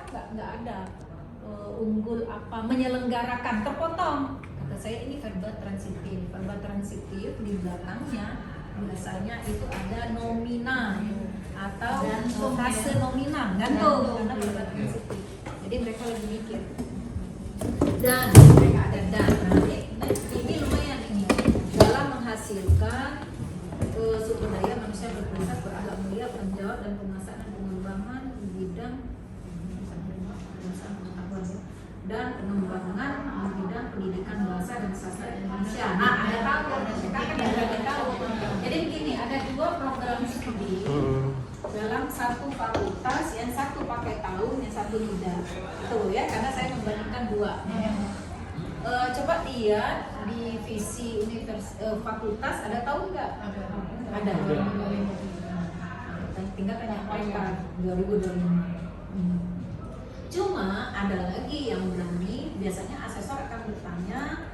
nggak ada unggul apa menyelenggarakan, terpotong. Kata saya ini verba transitif. Verba transitif di belakangnya biasanya itu ada nomina atau fase nomina, gantung karena verba transitif. Jadi mereka lebih mikir. Dan mereka ada dan. Nah, ini lumayan ini dalam menghasilkan sumber daya manusia berkualitas, berakhlak mulia, penjawab dan pemasaran pengembangan di bidang dan pengembangan di bidang pendidikan bahasa dan sastra Indonesia. Nah, ada tahun, kita kan ada tahun. Jadi begini, ada 2 program studi dalam satu fakultas, yang satu pakai tahun, yang satu tidak. Tuh ya, karena saya membandingkan 2. Coba lihat di visi fakultas ada tahun nggak? Ada. Tinggal tanya mereka 2025. Cuma ada lagi yang berani, biasanya asesor akan bertanya,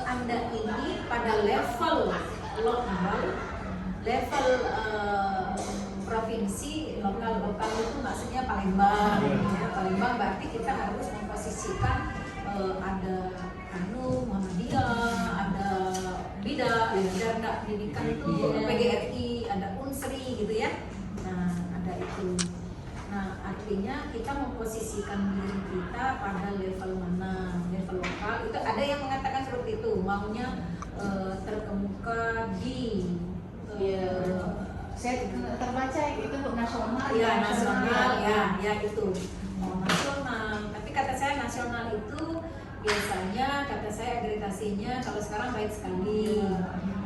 Anda ini pada level lokal, level provinsi, lokal itu maksudnya Palembang. Ya, Palembang berarti kita harus memposisikan ada Muhammadiyah, ada BIDA, Garda Pendidikan itu PGRI, ada Unsri gitu ya. Nah, ada itu. Nah, artinya kita memposisikan diri kita pada level mana, level lokal. Itu ada yang mengatakan seperti itu, maunya terkemuka di saya terbaca itu untuk nasional. Ya, nasional, ya itu mau nasional. Tapi kata saya nasional itu biasanya kata saya agregasinya kalau sekarang baik sekali.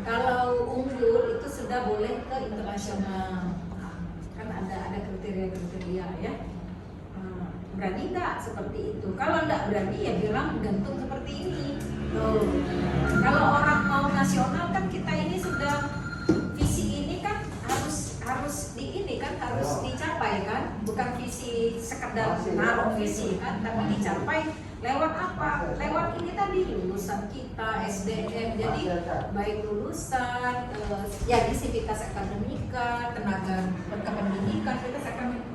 Kalau unggul itu sudah boleh ke internasional. Kan ada kriteria ya. Berani nggak seperti itu? Kalau nggak berani ya bilang gantung seperti ini. Tuh. Kalau orang mau nasional kan kita ini sudah visi ini kan harus di ini kan harus dicapai kan, bukan visi sekedar naruh visi kan, tapi dicapai lewat apa? Lewat ini tadi lulusan kita SDM, jadi baik lulusan, ya sivitas akademika, tenaga berkependidikan, sivitas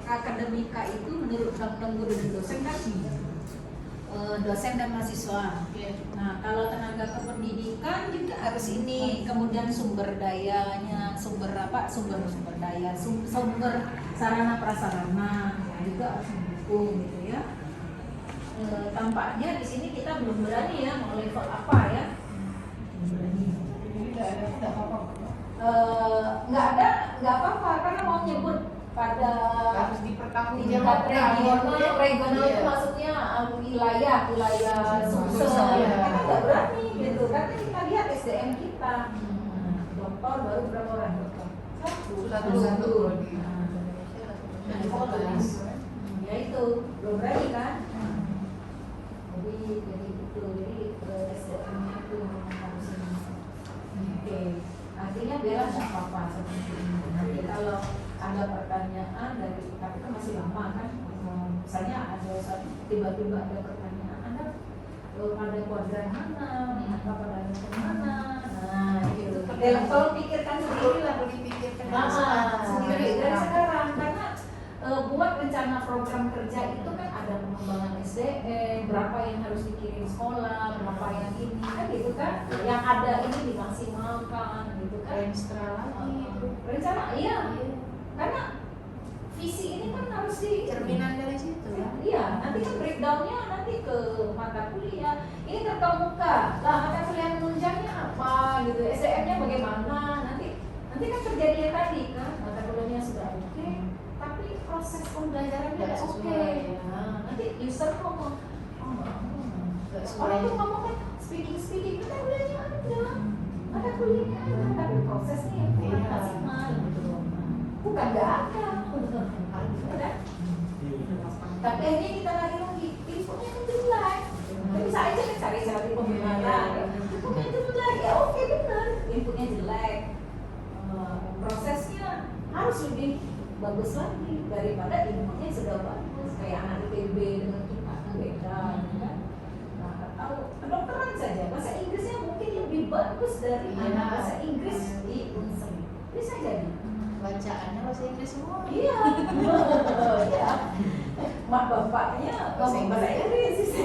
akademika itu menurut undang-undang guru dan dosen kan dosen dan mahasiswa. Nah, kalau tenaga kependidikan juga harus ini, kemudian sumber dayanya, sumber daya, sumber sarana prasarana juga harus mendukung gitu ya. Tampaknya di sini kita belum berani ya mau level apa ya. Nggak apa-apa karena mau nyebut pada harus dipertanggungjawabkan regional itu maksudnya wilayah Sumsel kita nggak berani gitu kan, kita lihat SDM kita dokter baru berapa orang dokter? Satu. Ya itu belum berani kan, jadi itu SDM-nya itu harus ini. Oke, artinya biar nggak apa-apa seperti ini. Nanti kalau ada pertanyaan dari tapi kan masih lama kan, misalnya ada tiba-tiba ada pertanyaan, Anda pada kuadran mana, atau pada level mana, nah gitu. Tolong pikirkan sendiri lah, dipikirkan sendiri dari sekarang, karena buat rencana program kerja itu kan ada pengembangan SDM, berapa yang harus dikirim sekolah, berapa yang ini kan gitu kan, yang ada ini dimaksimalkan gitu kan. Rencana lagi rencana iya. Karena visi ini kan harus cerminan dari situ ya. Iya, nanti kan breakdownnya nanti ke mata kuliah. Ini terkemuka. Lah mata kuliah menunjangnya apa gitu, SDM-nya bagaimana? Nanti kan terjadi tadi kan, mata kuliahnya sudah oke, tapi proses pembelajarannya tidak oke. Nah, nanti user ngomong, orang itu ngomong kan speaking mata kuliahnya ada, mata kuliahnya ada, tapi prosesnya yang kurang maksimal gitu. Bukan nggak ada, tapi akhirnya kita lagi infonya kan jelek. Bisa aja kan cari pembenaran, infonya jelek ya oke benar, infonya jelek, prosesnya harus lebih bagus lagi daripada infonya sudah bagus kayak anak IPB dengan kita kan beda kan. Nah, atau kedokteran saja bahasa Inggrisnya mungkin lebih bagus dari anak bahasa Inggris di Unsri, bisa jadi. Bacaannya bahasa Inggris semua. Iya. Iya. mak bapaknya ngomong bahasa Inggris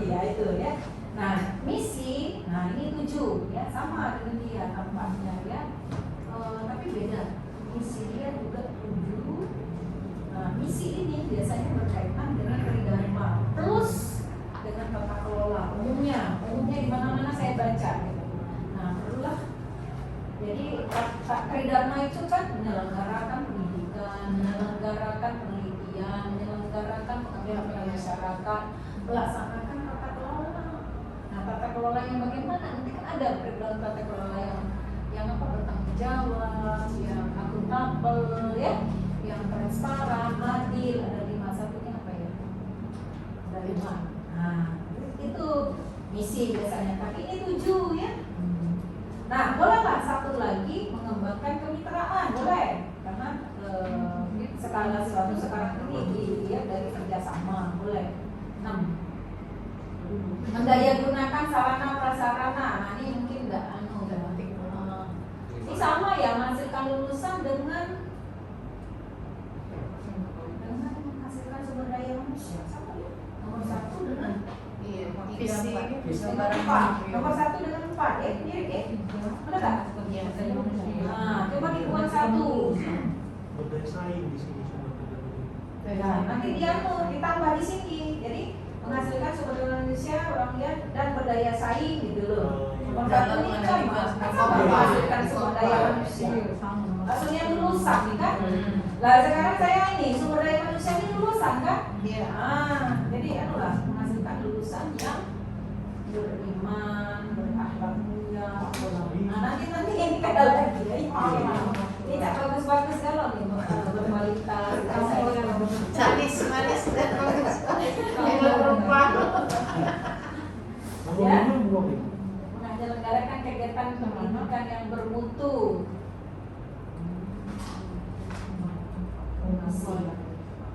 ya itu ya. Nah misi, nah ini 7 ya, sama dengan dia tampaknya ya, tapi beda. Misi dia juga 7. Nah misi ini biasanya berkaitan dengan tridharma plus dengan tata kelola umumnya di mana-mana saya baca gitu. Nah perlulah, jadi tridharma itu kan menyelenggarakan pendidikan, menyelenggarakan penelitian, menyelenggarakan pengabdian masyarakat, melaksanakan tata kelola. Nah tata kelola yang bagaimana? Nanti kan ada breakdown tata kelola yang apa, bertanggung jawab, yang akuntabel ya, yang transparan, adil. Ada 5, satunya apa ya? Ada 5. Nah itu misi biasanya, tapi ini 7 ya. Nah bolehlah satu lagi mengembangkan kemitraan, boleh, karena skala sesuatu sekarang ini dilihat dari kerjasama, boleh. 6. Mendaya gunakan sarana prasarana. Nah ini mungkin nggak ini sama ya, menghasilkan lulusan dengan menghasilkan sumber daya manusia, sama ya. Nomor 1 dengan visi dengan 4. Nomor 1 dengan 4 ya, mirip ya. Benar tak? Nah, coba dibuat 1. Bersaing di sini semua. Nah, nanti dia tuh ditambah di sini. Jadi menghasilkan sumber daya manusia, orang lihat dan berdaya saing gitu loh. Nomor 1 ini sama menghasilkan sumber daya manusia. Maksudnya lulusan kan? Lah sekarang saya ini sumber daya manusia ini lulusan kan? Iya. Jadi anulah menghasilkan lulusan yang beriman, berakhlak mulia. Nah nanti ini kada lagi ya. Ini tak bagus-bagus kalau nih berkualitas. Manis dan bagus. Perempuan. Ya. Menyelenggarakan kegiatan pendidikan yang bermutu.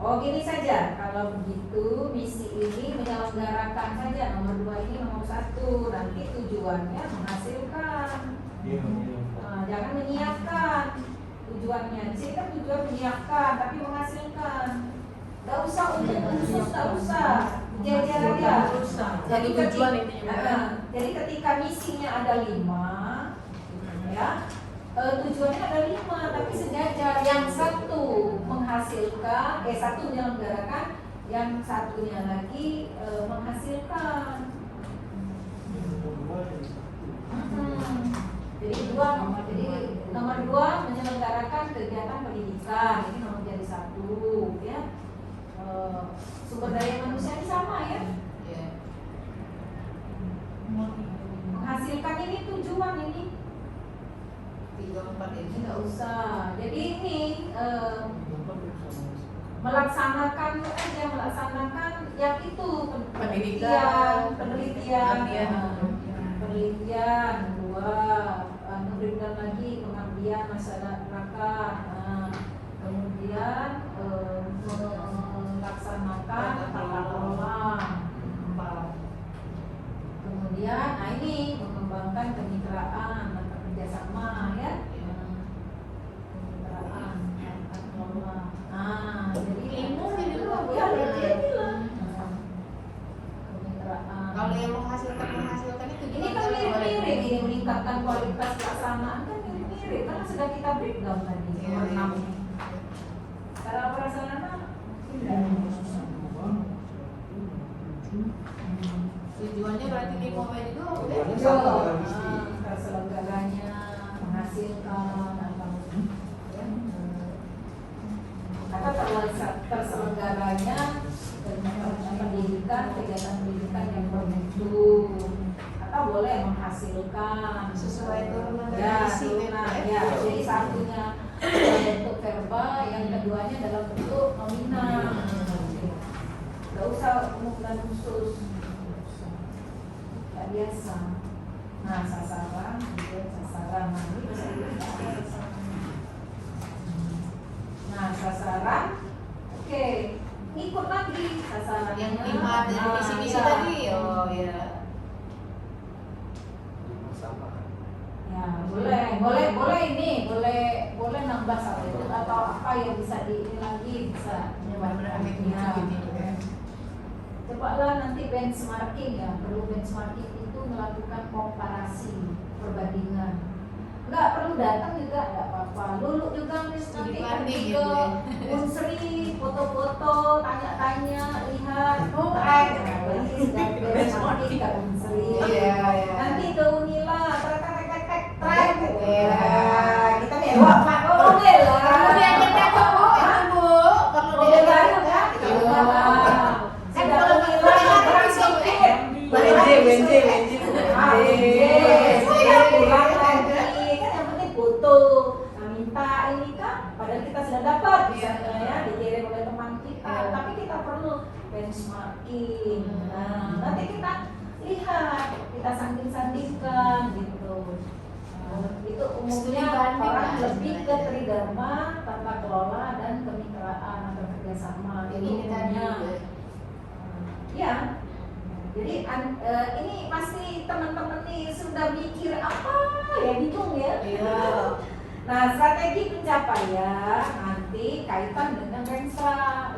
Oh gini saja, kalau begitu misi ini menyelenggarakan saja, nomor 2 ini nomor 1, nanti tujuannya menghasilkan. Jangan menyiapkan tujuannya. Di sini kan tujuan menyiapkan, tapi menghasilkan. Gak usah untuk khusus, gak usah. Jajar aja. Jadi ketika misinya ada 5, ya. Tujuannya ada 5 tapi sejajar. Yang 1 menghasilkan, 1 menyelenggarakan, yang satunya lagi menghasilkan. Jadi nomor 2 menyelenggarakan kegiatan pendidikan, ini nomor jadi 1 ya. Sumber daya manusia ini sama ya. Menghasilkan ini tujuan ini. 3-4 ini Nggak usah. Jadi ini melaksanakan yang itu Pendidikan. penelitian 2, kemudian lagi pengabdian masyarakat. Kemudian melaksanakan tata kelola. Kemudian, ini mengembangkan kemitraan atau kerjasama ya. Kemitraan, tata kelola. Jadi ilmu jadi dua ya, boleh. jadilah. Kemitraan. Kalau yang menghasilkan itu Ini kan mirip-mirip, ini meningkatkan kualitas pelaksanaan kan mirip-mirip karena sudah kita breakdown tadi nomor 6 ini. Cara prasarana tujuannya berarti 5 itu terselenggaranya menghasilkan terselenggaranya pendidikan, kegiatan pendidikan yang bermutu, atau boleh menghasilkan sesuai turunan ya, dari turunan ya. Jadi satunya dalam bentuk verbal, yang keduanya dalam bentuk nominal. Gak usah umum dan khusus, gak biasa. Nah sasaran, kemudian sasaran. Nah sasaran, oke. Ikut lagi sasaran yang 5 dari misi-misi tadi. Oh ya. Ya, boleh ini, boleh nambah satu atau apa yang bisa di ini lagi bisa. Benar-benar ambil tujuh ini. cobalah nanti benchmarking ya, perlu benchmarking itu melakukan komparasi, perbandingan. Nggak perlu datang juga, nggak apa-apa. Lulu juga nanti Studi pergi banding ke gitu ya. Unsri, foto-foto, tanya-tanya, lihat, benchmarking ke Unsri. Iya, iya. Nanti ke Unila, trek. Iya. Kita mewah, Pak. Oh, lah. Perlu diajarkan kok Bu, itu Bu. Perlu Mobil baru diajarkan. kan? Iya. Sudah Unila, barang sedikit. Benje. Sudah pulang lagi. Kan yang penting foto. Nah, minta ini kan, padahal kita sudah dapat misalnya ya, dikirim oleh teman kita. Tapi kita perlu benchmarking. Nah, nanti kita lihat, kita sanding-sandingkan gitu. Itu umumnya Studi banding orang lah lebih ke istilahnya. tridharma, tata kelola dan kemitraan atau kerjasama. Yang ini tadi umumnya. juga. Ya, jadi ini pasti teman-teman nih sudah mikir apa ya, bingung ya. Iya. Nah, strategi pencapaian nanti kaitan dengan rencana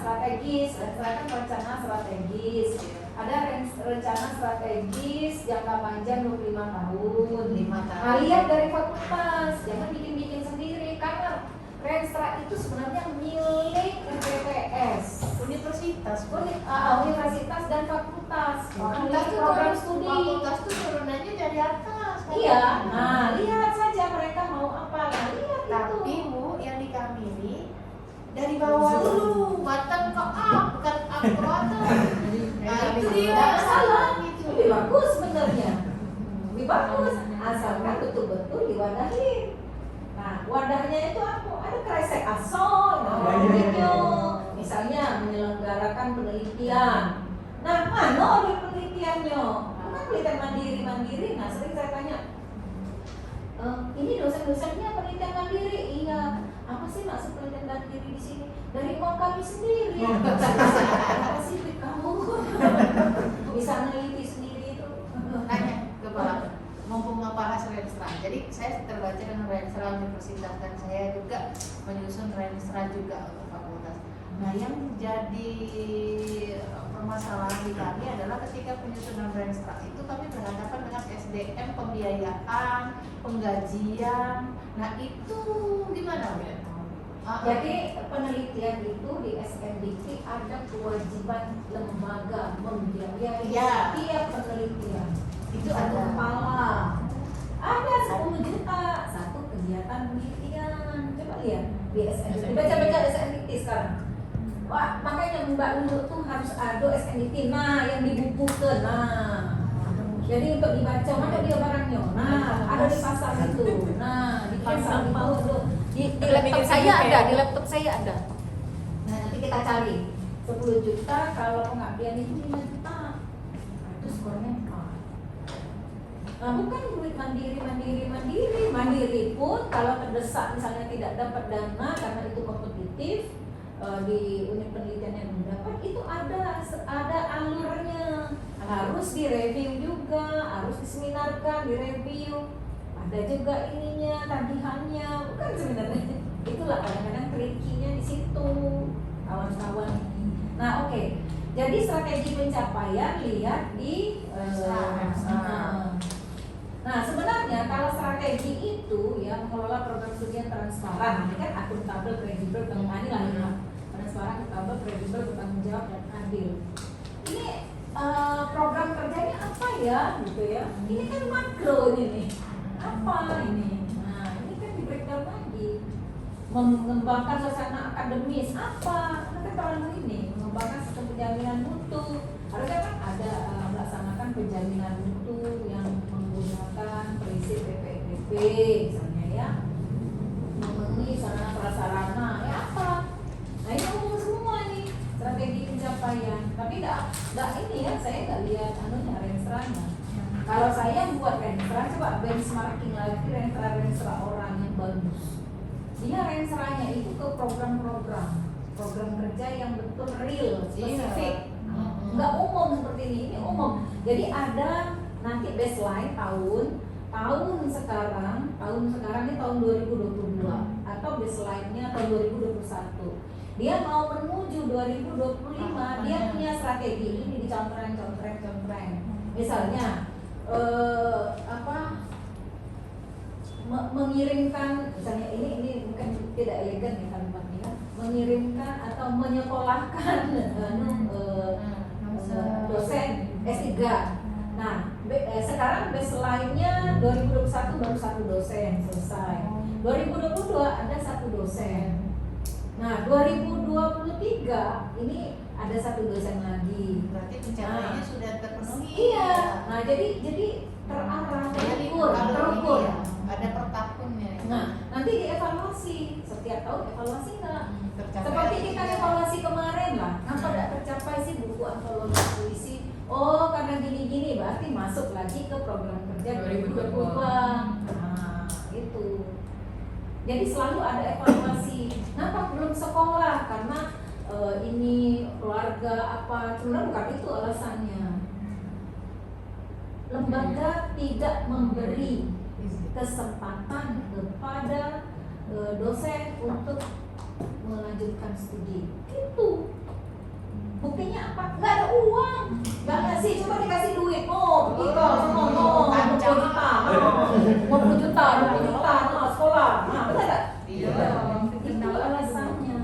strategis, rencana strategis. Ada rencana strategis jangka panjang 25 tahun. 5 tahun. Nah, lihat dari fakultas, jangan bikin-bikin sendiri karena Renstra itu sebenarnya milik UPTS, Universitas. universitas dan fakultas. Fakultas Milik tuh program studi. Fakultas tuh turunannya dari atas. kan? Iya, nah lihat saja mereka mau apa, nah lihat Tapi itu. Bu, yang di kami ini dari bawah dulu, bottom ke up, bukan up ke bottom. Nah, itu dia. Tidak masalah, Gitu. lebih bagus sebenarnya, lebih bagus, asalkan betul-betul diwadahi. Nah, wadahnya itu apa? Ada kresek asal, misalnya menyelenggarakan penelitian. Nah, mana ada penelitiannya? Kan penelitian mandiri. Nah, sering saya tanya, ini dosen-dosennya penelitian mandiri? Iya. Apa sih maksud penelitian mandiri di sini? Dari uang kami sendiri. Apa sih duit kamu? Bisa meneliti sendiri itu. Tanya ke Bapak, mumpung ngebahas Renstra. Jadi saya terbaca dengan Renstra Universitas dan saya juga menyusun Renstra juga untuk fakultas. Nah, yang jadi permasalahan di kami adalah ketika penyusunan Renstra itu kami berhadapan dengan SDM, pembiayaan, penggajian. Nah, itu gimana Bu? Jadi penelitian itu di SNDT ada kewajiban lembaga membiayai Ya. setiap penelitian. Itu Ada. ada kepala. Ada 10 juta satu kegiatan penelitian. Coba lihat di SNDT. Baca-baca SNDT sekarang. Wah, makanya Mbak Lulu tuh harus ada SNDT. Nah, yang dibukukan. Nah, jadi untuk dibaca mana dia barangnya. Nah, ada di pasar itu. Nah, di pasar itu. Di laptop saya ada, di laptop saya ada. Nah, nanti kita cari 10 juta kalau pengabdian itu 5 juta. Nah, itu skornya 4. Nah, bukan duit mandiri pun kalau terdesak misalnya tidak dapat dana karena itu kompetitif di unit penelitian yang mendapat itu ada alurnya, harus direview juga, harus diseminarkan, direview. Ada juga ininya, tagihannya, bukan sebenarnya. Itulah kadang-kadang trikinya di situ, kawan-kawan ini. Nah, oke. Jadi strategi pencapaian lihat di Nah, sebenarnya kalau strategi itu ya mengelola program studi yang transparan, ini kan akuntabel, kredibel, ini lah ya. Transparan, akuntabel, kredibel, bertanggung jawab dan adil. Ini program kerjanya apa ya, gitu ya? Ini kan makro ini nih. Apa ini? Nah, ini kan di breakdown lagi. Mengembangkan suasana akademis apa? Karena kan terlalu ini mengembangkan sistem penjaminan mutu. Harusnya kan ada melaksanakan penjaminan mutu yang menggunakan prinsip PPPP misalnya ya, memenuhi sarana prasarana ya apa? Nah ini umum semua nih strategi pencapaian. Tapi enggak ini ya, saya nggak lihat anunya Renstranya. Kalau saya buat Renstra, coba benchmarking lagi Renstra orang yang bagus. Dia Renstranya itu ke program kerja yang betul real, spesifik. Nggak umum seperti ini umum. Jadi ada nanti baseline tahun sekarang ini tahun 2022 atau baseline-nya tahun 2021. dia mau menuju 2025, dia punya strategi ini dicontreng. Misalnya mengirimkan, misalnya ini mungkin tidak elegan ya kalimatnya, mengirimkan atau menyekolahkan dosen S3. Nah, sekarang baseline-nya 2021 baru 1 dosen selesai. 2022 ada 1 dosen. Nah, 2023 ini ada 1 dosen lagi. Berarti pencapaiannya sudah terpenuhi. Iya. Nah, jadi terarah, terukur. Iya, ada per tahunnya. Nah, nanti dievaluasi setiap tahun, evaluasi nggak? Tercapai Seperti atau kita tidak. evaluasi kemarin lah, kenapa tidak tercapai sih buku antologi puisi? Oh, karena gini-gini, berarti masuk lagi ke program kerja 2022. Nah, itu. Jadi selalu ada evaluasi. Kenapa belum sekolah? Karena ini keluarga apa? Sebenarnya bukan itu alasannya. Lembaga tidak memberi kesempatan kepada dosen untuk melanjutkan studi. Gitu. Buktinya apa? Nggak ada uang, nggak ngasih, cuma dikasih duit. Oh, begitu, mau 20 juta, sekolah. Nah, betul nggak? Iya. Itu alasannya.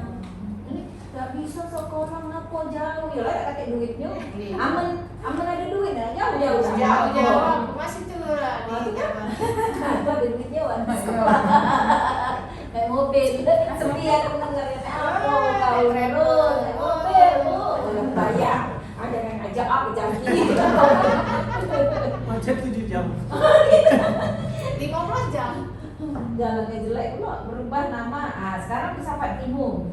Ini nggak bisa sekolah ngapo jauh, ya lah pakai duitnya. Aman ada duit ya, jauh. Masih tuh lah di zaman. Ada duitnya wan sekolah. Kayak mobil, sepi ada pendengarnya apa? Kau terus, mobil lu, bayar. Ada yang ajak aku janji. Macet 7 jam. 15 jam. Jalannya jelek lu berubah nama. Sekarang bisa Pak Timung.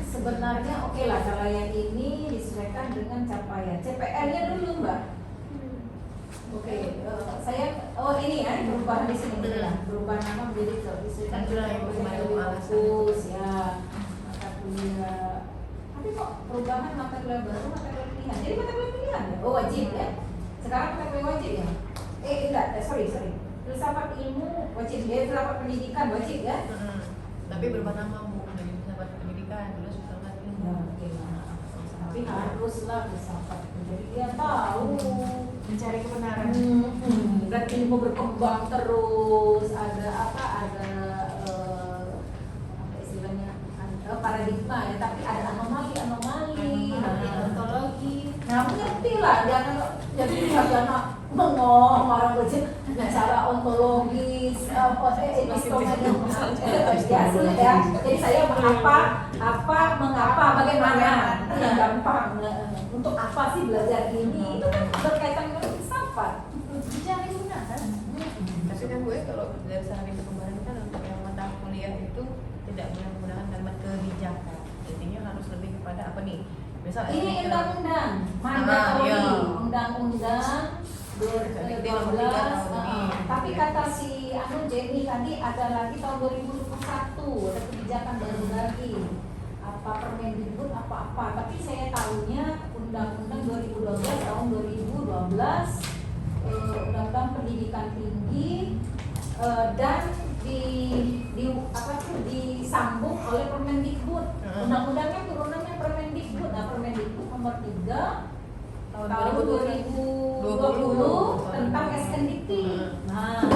Sebenarnya oke lah kalau yang ini disesuaikan dengan capaian. CPR-nya dulu Mbak. Oke, saya ini ya perubahan di sini lah. Berubah nama menjadi disesuaikan dengan fokus ya mata kuliah. Tapi kok perubahan mata kuliah baru, mata kuliah pilihan. Jadi mata kuliah pilihan ya? Oh wajib ya? Sekarang mata kuliah wajib ya? Enggak, sorry. Filsafat ilmu wajib ya, filsafat pendidikan wajib ya? Tapi berubah nama Bu dari filsafat pendidikan terus filsafat ilmu. Ya, oke lah. Tapi haruslah filsafat. Jadi dia tahu Mencari kebenaran. Dan ilmu berkembang terus. Ada istilahnya paradigma ya, tapi ada anomali. Ontologi. Nah, ngerti lah, jangan jadi sarjana mengong orang berjaya cara ontologis, ya. Jadi saya mengapa, bagaimana, yang gampang. Untuk apa sih belajar ini? Itu kan berkaitan dengan filsafat. Mencari kebenaran. Tapi kan gue kalau dari sehari perkembangan kan untuk yang mata kuliah itu tidak boleh menggunakan kalimat kebijakan. Intinya harus lebih kepada apa nih? Misal Ini undang-undang, undang-undang 12. Tapi kata si Jenny tadi ada lagi tahun 2021 ada kebijakan baru lagi. Apa Permendikbud apa-apa. Tapi saya tahunya Undang-Undang 2012 tahun 2012 Undang-Undang Pendidikan Tinggi dan disambung oleh Permendikbud. Undang-undangnya turunannya Permendikbud. Nah, Permendikbud nomor 3 tahun 2020 tentang SNDT. Nah,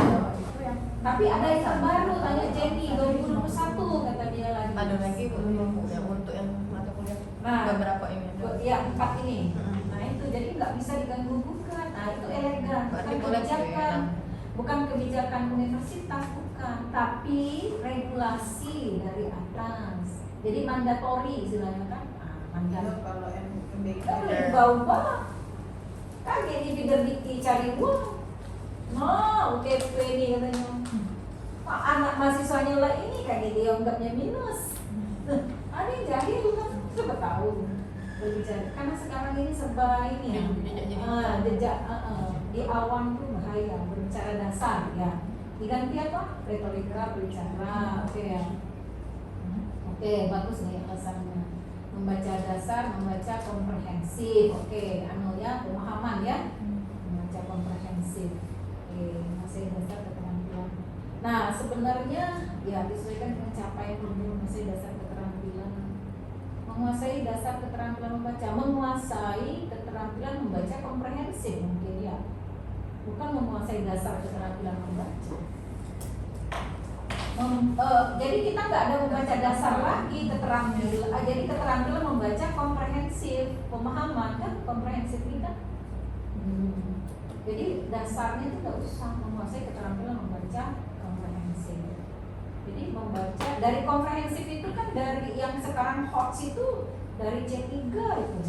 tapi ada yang terbaru tanya Jenny 2021 kata dia lagi. ada lagi Bu yang untuk yang mata kuliah beberapa ini ada. Ya 4 ini. Nah itu jadi nggak bisa diganggu gugat. Nah itu elegan. Bukan kebijakan universitas bukan, tapi regulasi dari atas. Jadi mandatori istilahnya kan. Mandatori. Kalau MBK Ubah-ubah. Kan ini bidang dikti cari uang. No, UTP ini katanya. Pak anak mahasiswanya lah ini kayak dia anggapnya minus. Ada yang jahil kan, coba tahu berbicara. Karena sekarang ini serba ini ya. Jejak di awam tuh bahaya berbicara dasar ya. Diganti apa? Retorika berbicara. Oke ya. Oke, bagus nih alasannya. Membaca dasar, membaca komprehensif. Oke, ya pemahaman ya. Membaca komprehensif. Oke, masih dasar keterampilan Nah, sebenarnya ya disesuaikan dengan capaian menguasai dasar keterampilan. Menguasai dasar keterampilan membaca, menguasai keterampilan membaca komprehensif mungkin ya. Bukan menguasai dasar keterampilan membaca. Jadi kita nggak ada membaca dasar lagi keterampilan. Jadi keterampilan membaca komprehensif, pemahaman kan komprehensif ini kan. Jadi dasarnya itu nggak usah menguasai keterampilan membaca komprehensif. Jadi membaca dari komprehensif itu kan dari yang sekarang hot itu dari C3 itu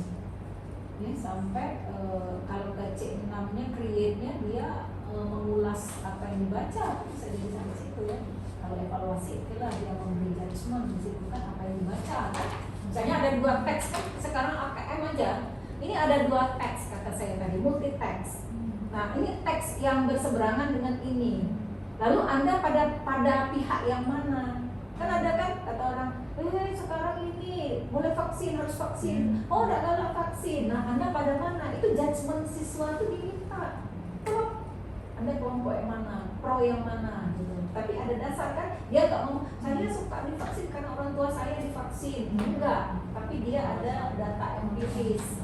ya, sampai kalau ke C6-nya create-nya dia mengulas apa yang dibaca, bisa jadi sampai situ ya. Kalau evaluasi itulah dia memberi judgement, disebutkan apa yang dibaca kan. Misalnya ada 2 teks kan sekarang APM aja. Ini ada 2 teks kata saya tadi, multi teks. Nah, ini teks yang berseberangan dengan ini. Lalu Anda pada pihak yang mana? Kan ada kan kata orang, sekarang ini boleh vaksin, harus vaksin. Oh, enggak galak vaksin. Nah, Anda pada mana? Itu judgement siswa itu diminta. Kalau Anda kelompok yang mana? Pro yang mana? Gitu. Tapi ada dasar kan? Dia nggak ngomong, saya suka divaksin karena orang tua saya divaksin. Enggak. Tapi dia ada data empiris.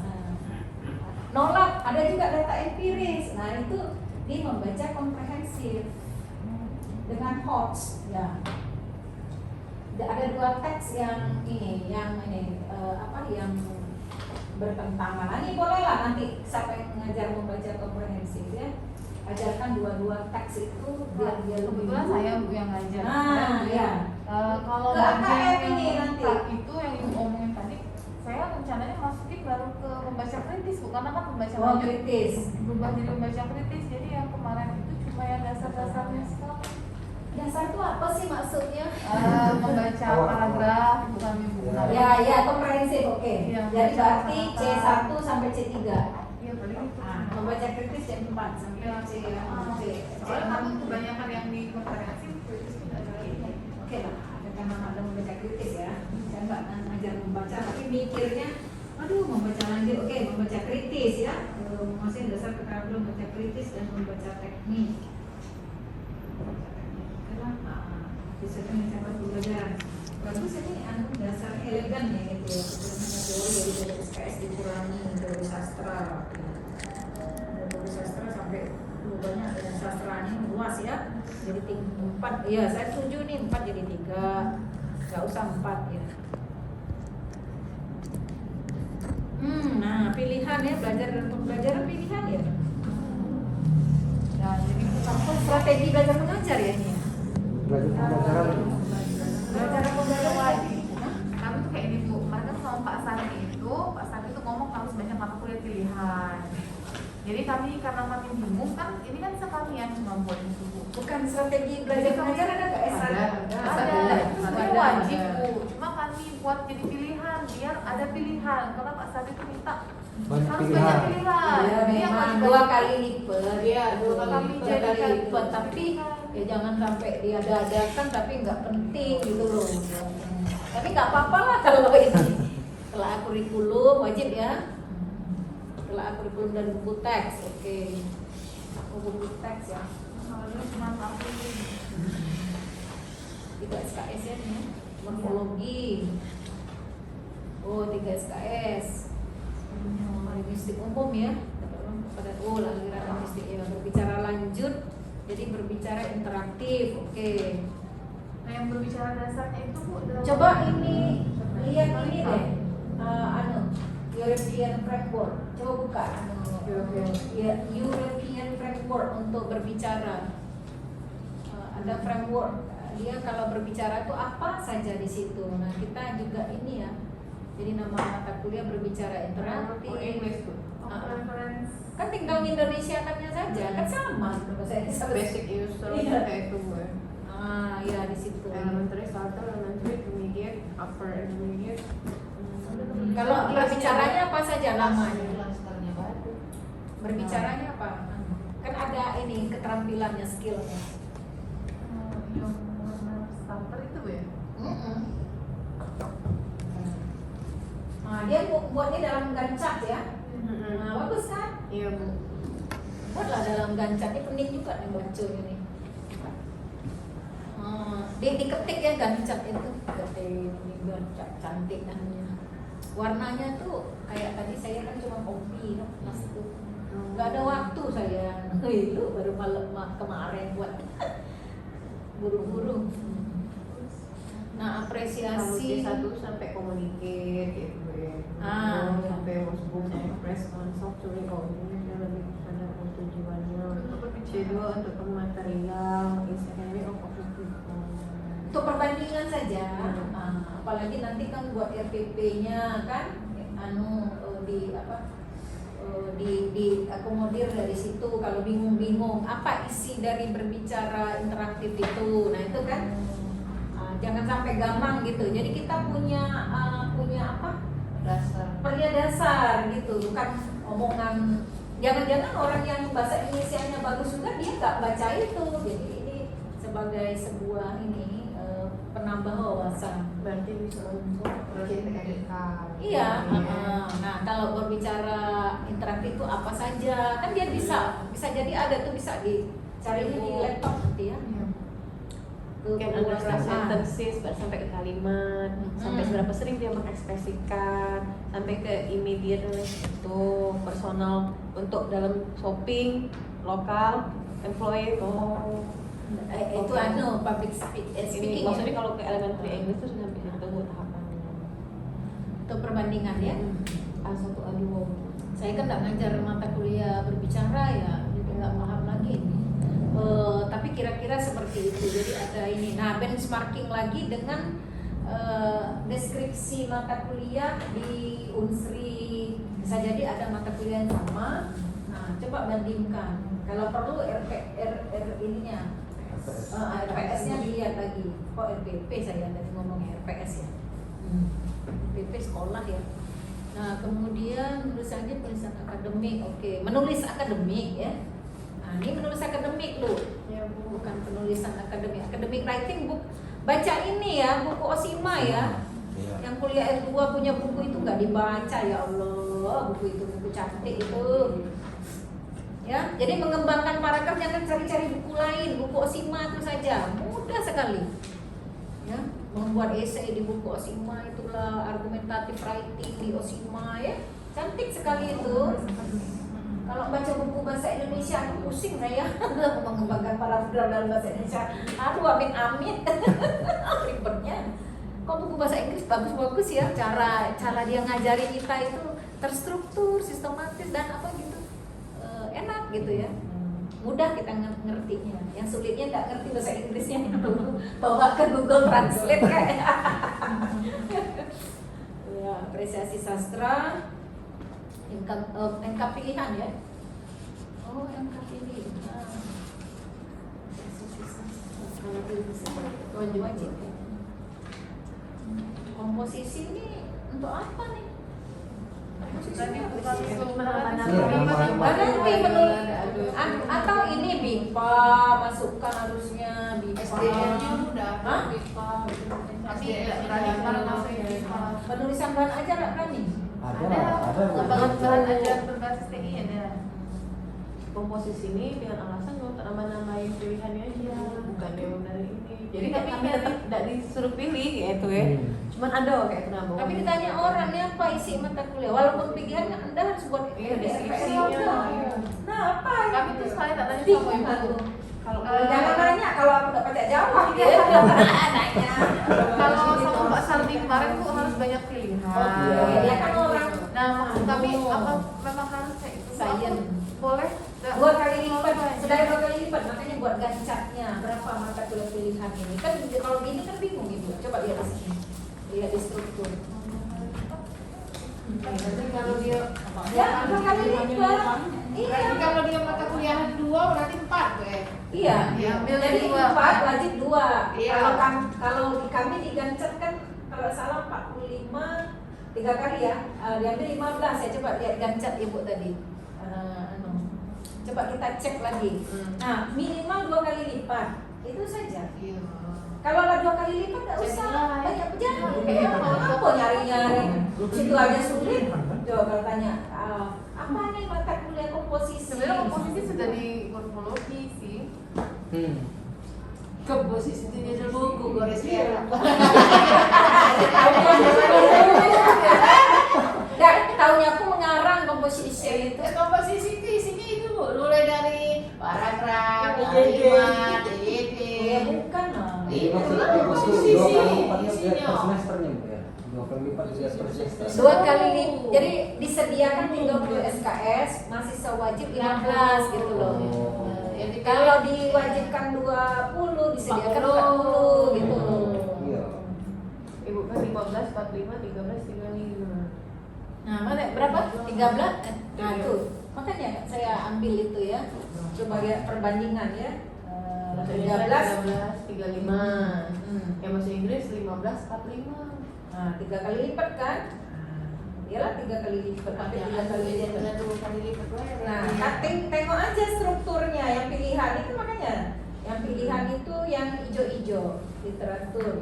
Nolak, ada juga data empiris. Nah, itu dia membaca komprehensif dengan HOTS ya. Ada 2 teks yang yang bertentangan. Nah, ini bolehlah nanti siapa yang mengajar membaca komprehensif ya. Ajarkan 2 teks itu biar dia lebih. Kebetulan saya yang ngajar. Nah, ya. Kalau Ke AKM ini nanti. itu yang ibu omongin tadi, saya rencananya masukin baru ke membaca kritis, bukan kan membaca Oh, kritis. berubah jadi membaca kritis. Jadi yang kemarin itu cuma yang dasar-dasarnya sekali. Dasar itu apa sih maksudnya? Membaca paragraf, bukan ibu. Ya, komprehensif, oke. Iya, Jadi berarti membaca C1 sampai C3. Iya, paling itu. Membaca kritis C4 sampai C. Soalnya kami kebanyakan yang di komprehensif kritis tidak ada lagi. Oke lah, ada kan ada membaca kritis ya. Saya nggak ngajar membaca, tapi mikirnya, aduh membaca lanjut, oke membaca kritis ya. Masih dasar keterampilan membaca kritis dan membaca teknik. Oke lah, bisa kan cara pembelajaran. Bagus ini dasar elegan ya gitu ya. Sebenarnya teori dari SKS dikurangi dari sastra. Dari sastra sampai banyak dan sastranya luas ya. Jadi 4, ya saya setuju nih 4 jadi 3. Gak usah 4 ya. Nah pilihan ya, belajar dan pembelajaran pilihan ya. Nah, jadi kita Strategi belajar mengajar ya ini ya. belajar pembelajaran. Kami tuh kayak ini Bu, mereka tuh sama Pak Sandi itu ngomong harus banyak mata kuliah pilihan. Jadi kami karena makin bingung kan, ini kan sekalian cuma buat itu Bu. Bukan strategi belajar mengajar ada nggak S1? Ada, itu sebenarnya wajib Bu. Cuma kami buat jadi pilihan, biar ada pilihan. Karena Pak Sandi itu minta Banyak harus pilihan. banyak pilihan. Ya Jadi yang memang wajib 2 kali lipat. Iya, 2 Dua kali kali jadikan lipat. Tapi ya jangan sampai diadakan tapi nggak penting gitu loh. Tapi nggak apa-apa lah kalau ini. Telah kurikulum wajib ya. Telah kurikulum dan buku teks, oke. Buku teks ya. Soalnya cuma aku 3 SKS ya nih. Morfologi. Oh 3 SKS. Linguistik umum ya. Pada aliran linguistik ya. Berbicara lanjut. Jadi berbicara interaktif, oke. Nah, yang berbicara dasarnya itu Bu dalam Coba ini lihat ini deh. European Framework. Coba buka European Framework untuk berbicara. Ada framework. Dia kalau berbicara itu apa saja di situ. Nah, kita juga ini ya. Jadi nama mata kuliah berbicara interaktif. English Bu. Reference Kan tinggal Indonesia kannya saja, kan sama bahasa Inggris. Basic user Iya. kayak itu gue. Ya di situ. Elementary, starter, elementary, intermediate, upper intermediate. Kalau berbicaranya apa saja namanya? Kelasnya baru. Berbicaranya apa? Kan ada ini keterampilannya, skillnya. Yang warna starter itu Bu ya? Nah, dia buatnya dalam gancak ya. Nah, bagus kan? Iya Bu. Buatlah dalam gancak, ini penting juga nih baca ini. diketik ya Gancat itu, ketik Gancat cantik namanya. Warnanya tuh kayak tadi saya kan cuma kopi kan mas tuh, nggak ada waktu saya. Itu baru malam kemarin buat buru-buru. Nah apresiasi satu sampai communicate gitu ya. Sampai masuk sampai press on soft to oh ini dia lebih pada tujuannya. C2 untuk material, ini untuk perbandingan saja. Apalagi nanti kan buat RPP-nya kan diakomodir dari situ. Kalau bingung apa isi dari berbicara interaktif itu, nah itu kan jangan sampai gampang gitu. Jadi kita punya apa dasar gitu, bukan omongan. Jangan-jangan orang yang bahasa Indonesianya bagus juga dia nggak baca itu. Jadi ini sebagai sebuah penambah wawasan. berarti bisa untuk teknikal. Iya. Nah kalau berbicara interaktif itu apa saja kan dia bisa jadi ada tuh bisa dicarinya di laptop nanti ya. Mungkin antara sentences sampai ke kalimat, sampai seberapa sering dia mengekspresikan, sampai ke immediate itu personal untuk dalam shopping lokal, employee itu public speaking. Ini maksudnya kalau ke elementary English itu sampai situ tahapannya. Untuk perbandingan ya. A1 A2. Saya kan nggak ngajar mata kuliah berbicara ya, jadi nggak paham lagi ini. Tapi kira-kira seperti itu. Jadi ada ini. Nah benchmarking lagi dengan deskripsi mata kuliah di Unsri. Bisa jadi ada mata kuliah yang sama. Nah coba bandingkan. Kalau perlu ininya. RPS-nya dilihat lagi. Kok RPP saya tadi ngomongnya RPS ya. RPP sekolah ya. Nah kemudian tulisan akademik, oke. Menulis akademik ya. Nah ini menulis akademik loh. Ya bukan penulisan akademik. Academic writing baca ini ya buku Osima ya. Yang kuliah S2 punya buku itu nggak dibaca ya Allah. Buku itu buku cantik itu. Ya, jadi mengembangkan paragraf jangan cari-cari buku lain, buku Osima itu saja, mudah sekali. Ya, membuat esai di buku Osima itulah argumentative writing di Osima ya, cantik sekali itu. Kalau baca buku bahasa Indonesia, pusing saya mengembangkan paragraf dalam bahasa Indonesia. Aduh, amit-amit, ribetnya. Kok buku bahasa Inggris bagus-bagus ya, cara dia ngajari kita itu terstruktur, sistematis dan apa gitu. Enak gitu ya, mudah kita ngertinya. Yang sulitnya nggak ngerti bahasa Inggrisnya itu bawa ke Google Translate kayak. Ya, apresiasi sastra, MK pilihan ya. Oh MK pilihan. Apresiasi sastra kalau wajib ya. Komposisi ini untuk apa nih? Atau ini BIPA masukkan harusnya SDM-nya udah BIPA. Tapi tidak berani kalau masuk penulisan bahan ajar nggak berani? Ada bahan ajar berbasis TI ada. Komposisi ini dengan alasan untuk nama-namain pilihannya aja, bukan yang dari ini. Jadi Tapi kami tetap tidak disuruh pilih gitu ya. Cuman ada kayak kenapa? Tapi ditanya orang nih apa isi mata kuliah, walaupun pilihannya Anda harus buat deskripsinya. Nah apa? Kami tuh sekali tak tanya sama ibu. Kalau Jangan nanya kalau aku nggak baca jawab ya. Nanya. Kalau sama Mbak Saldi kemarin tuh harus banyak pilihan. Dia kan orang. Nah maksud kami apa memang harus kayak itu? Science. Boleh. 2 kali lipat, sudah 2 kali lipat, makanya buat gancatnya berapa mata kuliah pilihan ini. Kan kalau gini kan bingung ibu. Coba lihat di sini, lihat di struktur. Nanti kalau dia Ya 2 kali lipat. Iya. kalau dia mata kuliah 2 berarti 4 ya. Iya. Diambil Jadi 2. 4 wajib 2. Iya. Kalau di kami di gancet kan kalau salah 45 3 kali ya. Diambil 15. Saya coba lihat gancet ibu tadi. Coba kita cek lagi. Nah, minimal 2 kali lipat. Itu saja. Iya. Kalau lah 2 kali lipat nggak usah banyak pejalan. Iya. Apa nyari-nyari? Situ aja sulit. Coba kalau tanya, apa nih mata kuliah komposisi? Sebenarnya komposisi sudah di morfologi sih. Komposisi itu judul buku Gores Merah. Tahunya aku mengarang komposisi itu. Komposisi itu isinya itu Bu, mulai dari paragraf, Iya, kalimat, Ya titik. bukan lah. Iya maksudnya Komposisi, dua kali lipatnya isinya. per semesternya Bu ya. 2 kali lipat per semester. 2 kali jadi disediakan 30 SKS, mahasiswa wajib 15 gitu loh. Kalau diwajibkan 20 disediakan 40 gitu loh. Iya. Ibu kan 15, 45, 13, 35. Nah, mana berapa? 13? Nah, tuh. Makanya saya ambil itu ya. Coba lihat perbandingan ya. 13 35. Hmm. Yang bahasa Inggris 15, 45. Nah, 3 kali lipat kan? Iyalah 3 kali lipat, hampir 3 kali lipat. Benar 2 kali lipat. Nah, tengok aja strukturnya yang pilihan itu makanya. Yang pilihan itu yang ijo-ijo, literatur.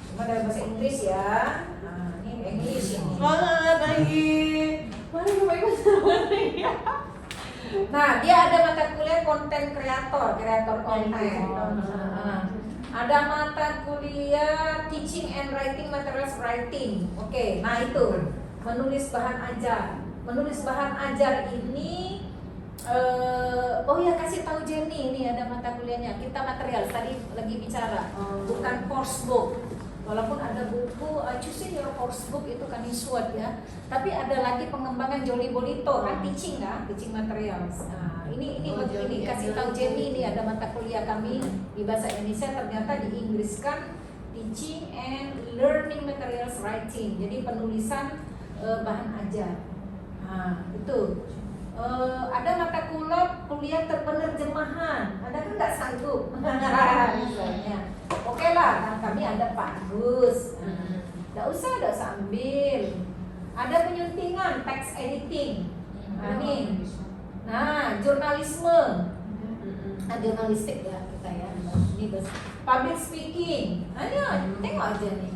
Cuma dalam bahasa Inggris ya. Nah, ini English ini. Semangat lagi. Mari Bapak Ibu semuanya. Nah, dia ada mata kuliah konten kreator konten. Nah, ada mata kuliah teaching and writing materials writing. Oke, nah itu menulis bahan ajar. Menulis bahan ajar ini oh ya kasih tahu Jenny ini ada mata kuliahnya. Kita material tadi lagi bicara, bukan course book. Walaupun ada buku choosing your course book itu kan Iswad ya. Tapi ada lagi pengembangan Jolly Bolito kan teaching materials. Nah, ini kasih tahu Jenny ini ada mata kuliah kami di bahasa Indonesia ternyata diinggriskan teaching and learning materials writing. Jadi penulisan bahan ajar. Nah, itu. Ada mata kuliah penerjemahan. Ada kan nggak sanggup misalnya. Oke lah, nah kami ada Pak Gus. Nggak usah ambil. Ada penyuntingan, text editing. Nah, nih. Nah, jurnalisme. Jurnalistik ya kita ya. Ini public speaking. Nah, tengok aja nih.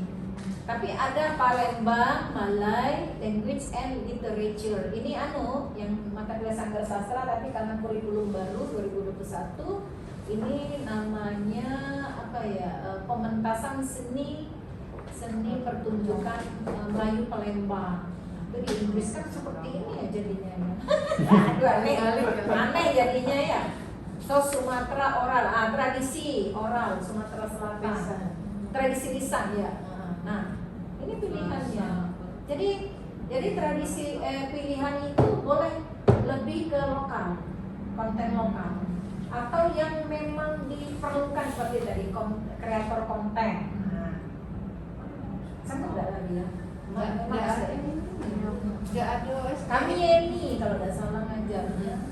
Tapi ada Palembang, Malay, Language and Literature. Ini yang mata kuliah Sanggar Sastra tapi karena kurikulum baru 2021 ini namanya apa ya? Pementasan seni pertunjukan Melayu Palembang. Itu di Inggris kan seperti ini ya jadinya ya. Aduh aneh jadinya ya. So Sumatera oral, tradisi oral Sumatera Selatan. Tradisi lisan ya. Nah, ini pilihannya. Jadi tradisi pilihan itu boleh lebih ke lokal, konten lokal, atau yang memang diperlukan seperti tadi kreator konten. Nah, sanggup nggak lagi ya? Nggak ada. Kami Yeni kalau nggak salah ngajarnya.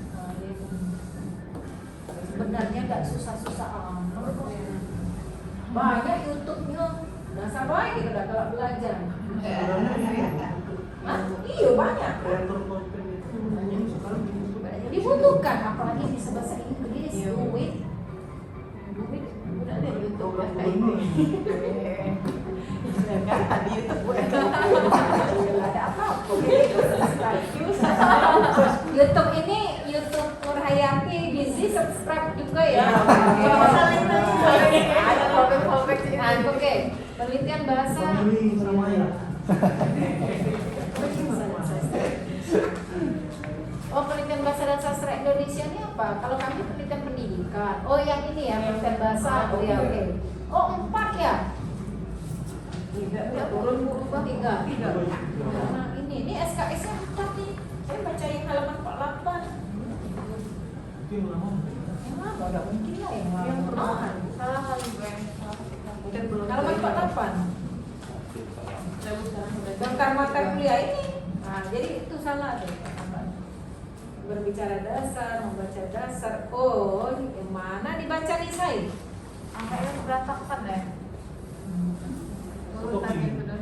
Sebenarnya nggak susah-susah amat. Banyak YouTube-nya. Dasar baik gitu kalau belajar. Iya banyak. Kreator konten itu banyak sekarang Dibutuhkan apalagi bisa bahasa Inggris. Duit. Udah ada YouTube ya. Kan tadi YouTube Ada apa? YouTube ini YouTube Nurhayati Busy subscribe juga ya. Ada fallback sih. Oke. Penelitian bahasa. pemilih sama ya. Oh, penelitian bahasa dan sastra Indonesia ini apa? Kalau kami penelitian pendidikan. Oh, yang ini ya, penelitian bahasa. Oh ya, oke. Oh, 4 ya? Turun Bu. 3. Tidak. Nah, ini SKS-nya 4 nih. Saya baca yang halaman 48. Mungkin lama. Enggak mungkin lah yang Yang perumahan. salah kali gue. Mungkin belum. Halaman 48. Daftar mata kuliah ini. Nah, jadi itu salah tuh. Berbicara dasar, membaca dasar. Oh, yang mana dibaca nih saya? Angkanya berantakan ya. Urutannya bener.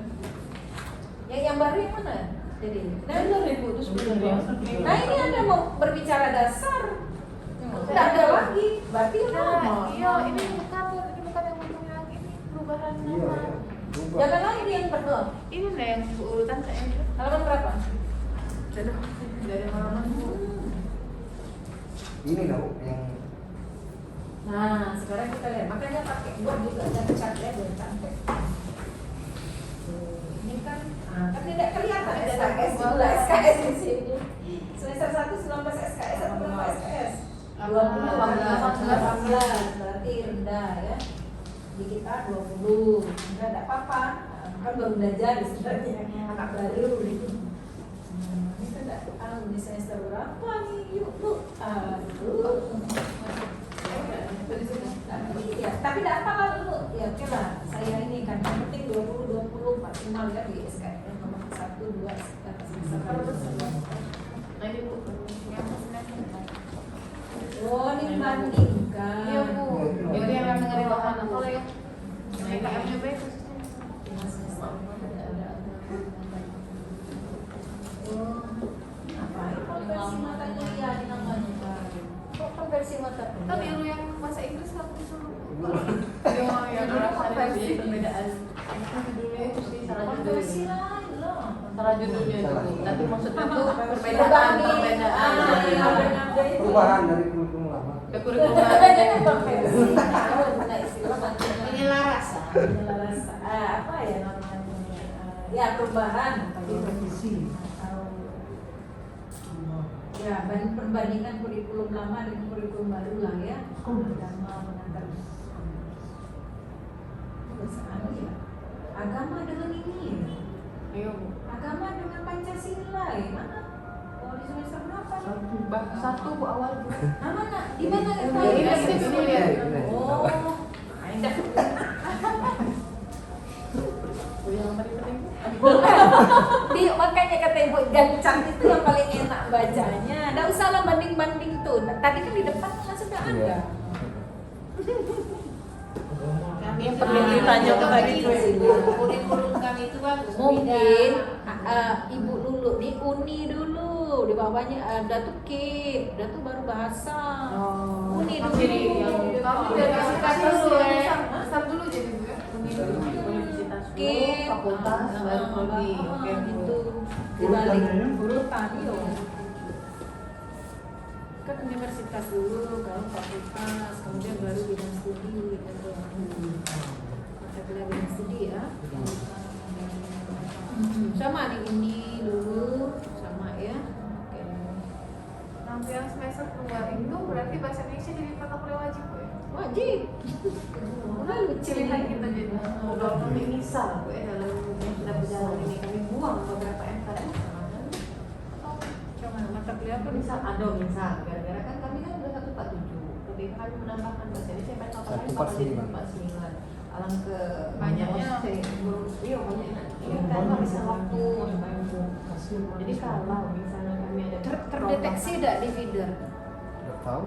Yang baru yang mana? Jadi, Benar Ibu, terus benar ya. nah ini ada mau berbicara dasar. Tidak ada lagi. Berarti udah lama. Iya, ini bukan yang ngomong yang ini perubahan Iya, nama. iya. Berubah. Jangan lagi yang penuh. Ini nih yang urutan saya itu. Halaman berapa? Aduh, dari halaman Bu. Ini loh yang Nah, sekarang kita lihat, makanya pakai buat juga dan cat ya, biar cantik. Tuh, ini kan, kan tidak kelihatan SKS juga, SKS di sini. Semester 1 19 SKS atau berapa SKS? 18 berarti rendah ya. Di kita 20, enggak ada apa-apa. Kan baru belajar sebenarnya, anak baru gitu. Ini kan enggak tahu di semester berapa nih, yuk bu. Iya, tapi tidak apa-apa dulu. Ya oke lah, saya ini kan yang penting 20 maksimal ya di SKS nomor 1 2 Nah ini Bu, yang Oh, ini bandingkan. Iya Bu, itu yang kami dengerin bahan. Kalau yang PKM-nya baik Oh, apa? Konversi matanya ya ini namanya Pak. Kok konversi mata? kan yang yang bahasa Inggris aku disuruh. yang dulu ada konversi. jadi perbedaan. Itu judulnya itu sih salah Konversi judulnya. lain loh. Salah judulnya itu. Tapi maksudnya tuh Perbedaan. perbedaan. Perubahan dari kurikulum lama. Ke kurikulum. Jangan konversi. Oh, guna istilah macamnya. Penyelarasan. Penyelarasan. Apa ya namanya? Ya perubahan. Revisi. Ya, perbandingan kurikulum lama dengan kurikulum baru lah ya. Agama mengantar ya. Agama dengan ini ya. Iya Bu. Agama dengan Pancasila ya. Mana? Oh, di semester berapa? Satu Bu awal Bu. Nah, mana? Di mana ya? Ini lihat. Oh, ada. Bu yang paling penting. Makanya kata Ibu gancang itu yang paling enak bacanya. Nggak usah lah banding-banding tuh. Tadi kan di depan kan sudah ada. Iya. Kami Yang itu perlu ditanya itu kepada begitu. Ibu. Kurikulum kami itu bagus. Mungkin beda. Ibu dulu di Uni dulu, di bawahnya ada tuh KIP, ada tuh baru bahasa. Oh, Uni dulu. jadi yang Kami dari sekitar dulu ya. Besar dulu jadi Bu ya. universitas dulu, KIP, fakultas, baru prodi. Oke Bu. gitu. Dibalik Urutannya? urutan yo. Kan universitas dulu, baru fakultas, kemudian baru bidang studi gitu. Mata kuliah bidang studi ya. Sama di ini dulu, sama ya. Oke. Nanti yang semester 2 itu berarti bahasa Indonesia jadi mata kuliah wajib Bu ya. Wajib. Lalu Pilihan kita jadi. Kalau kami misal Bu ya dalam yang sudah berjalan ini kami buang beberapa MKM. Coba mata kuliah apa Misal ada misal gara-gara kan kami kan udah 147 lebih kami menambahkan bahasa Indonesia sampai total kami bakal jadi 149 alang ke Banyaknya. iya banyaknya ini kan bisa waktu jadi kalau misalnya kami ada terdeteksi tidak di feeder? Udah tahu.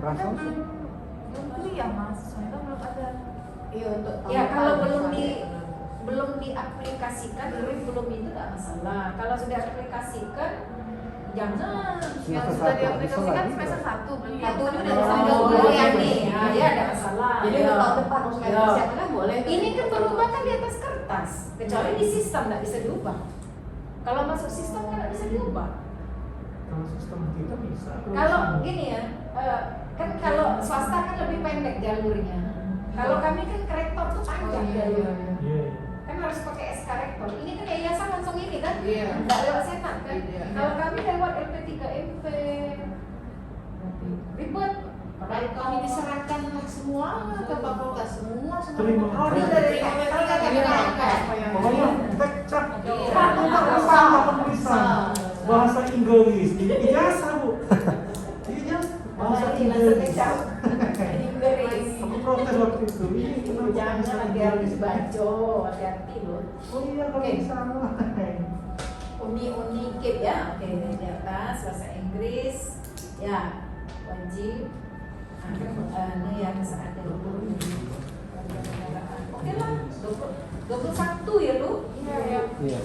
Kan Rasa sih. belum kuliah mahasiswa itu belum ada. iya untuk Ya kalau belum misalnya, belum diaplikasikan kurikulum itu tidak masalah. Kalau sudah aplikasikan jangan. Yang Semester sudah satu, diaplikasikan bisa semester lagi. 1 belum. Satu Tapi ini udah udah bisa dulu diambil. ya nih. Nah, ya ada masalah. jadi Ya. untuk tahun depan harus Ya. persiapan kan boleh Ini kan berubah kan di atas kertas, kecuali di sistem tidak bisa diubah. Kalau masuk sistem kan tidak bisa diubah. Kalau sistem kita bisa. Kalau gini ya, kan kalau swasta kan lebih pendek jalurnya. Kalau kami kan ke rektor tuh panjang jalurnya. Iya. Kan harus pakai SK rektor. Ini kan yayasan langsung ini kan, Iya. nggak lewat senat kan. Iya. Kalau kami lewat LP3MP, ribet. Padahal kami diserahkan semua ke fakultas semua Terima. prodi dari Pokoknya tekcap. Iya. Enggak sama penulisan. Bahasa Inggris. Ijazah Bu. Ijazah. Bahasa Inggris. Inggris. Aku protes waktu itu. Ini kenapa Jangan bahasa nanti Inggris? habis baco, hati-hati loh. Oh iya kalau Oke. sama. Uni KIP ya, oke di atas bahasa Inggris, ya wajib. Ini yang ada oke lah, 21 ya lu? Iya, iya. Iya.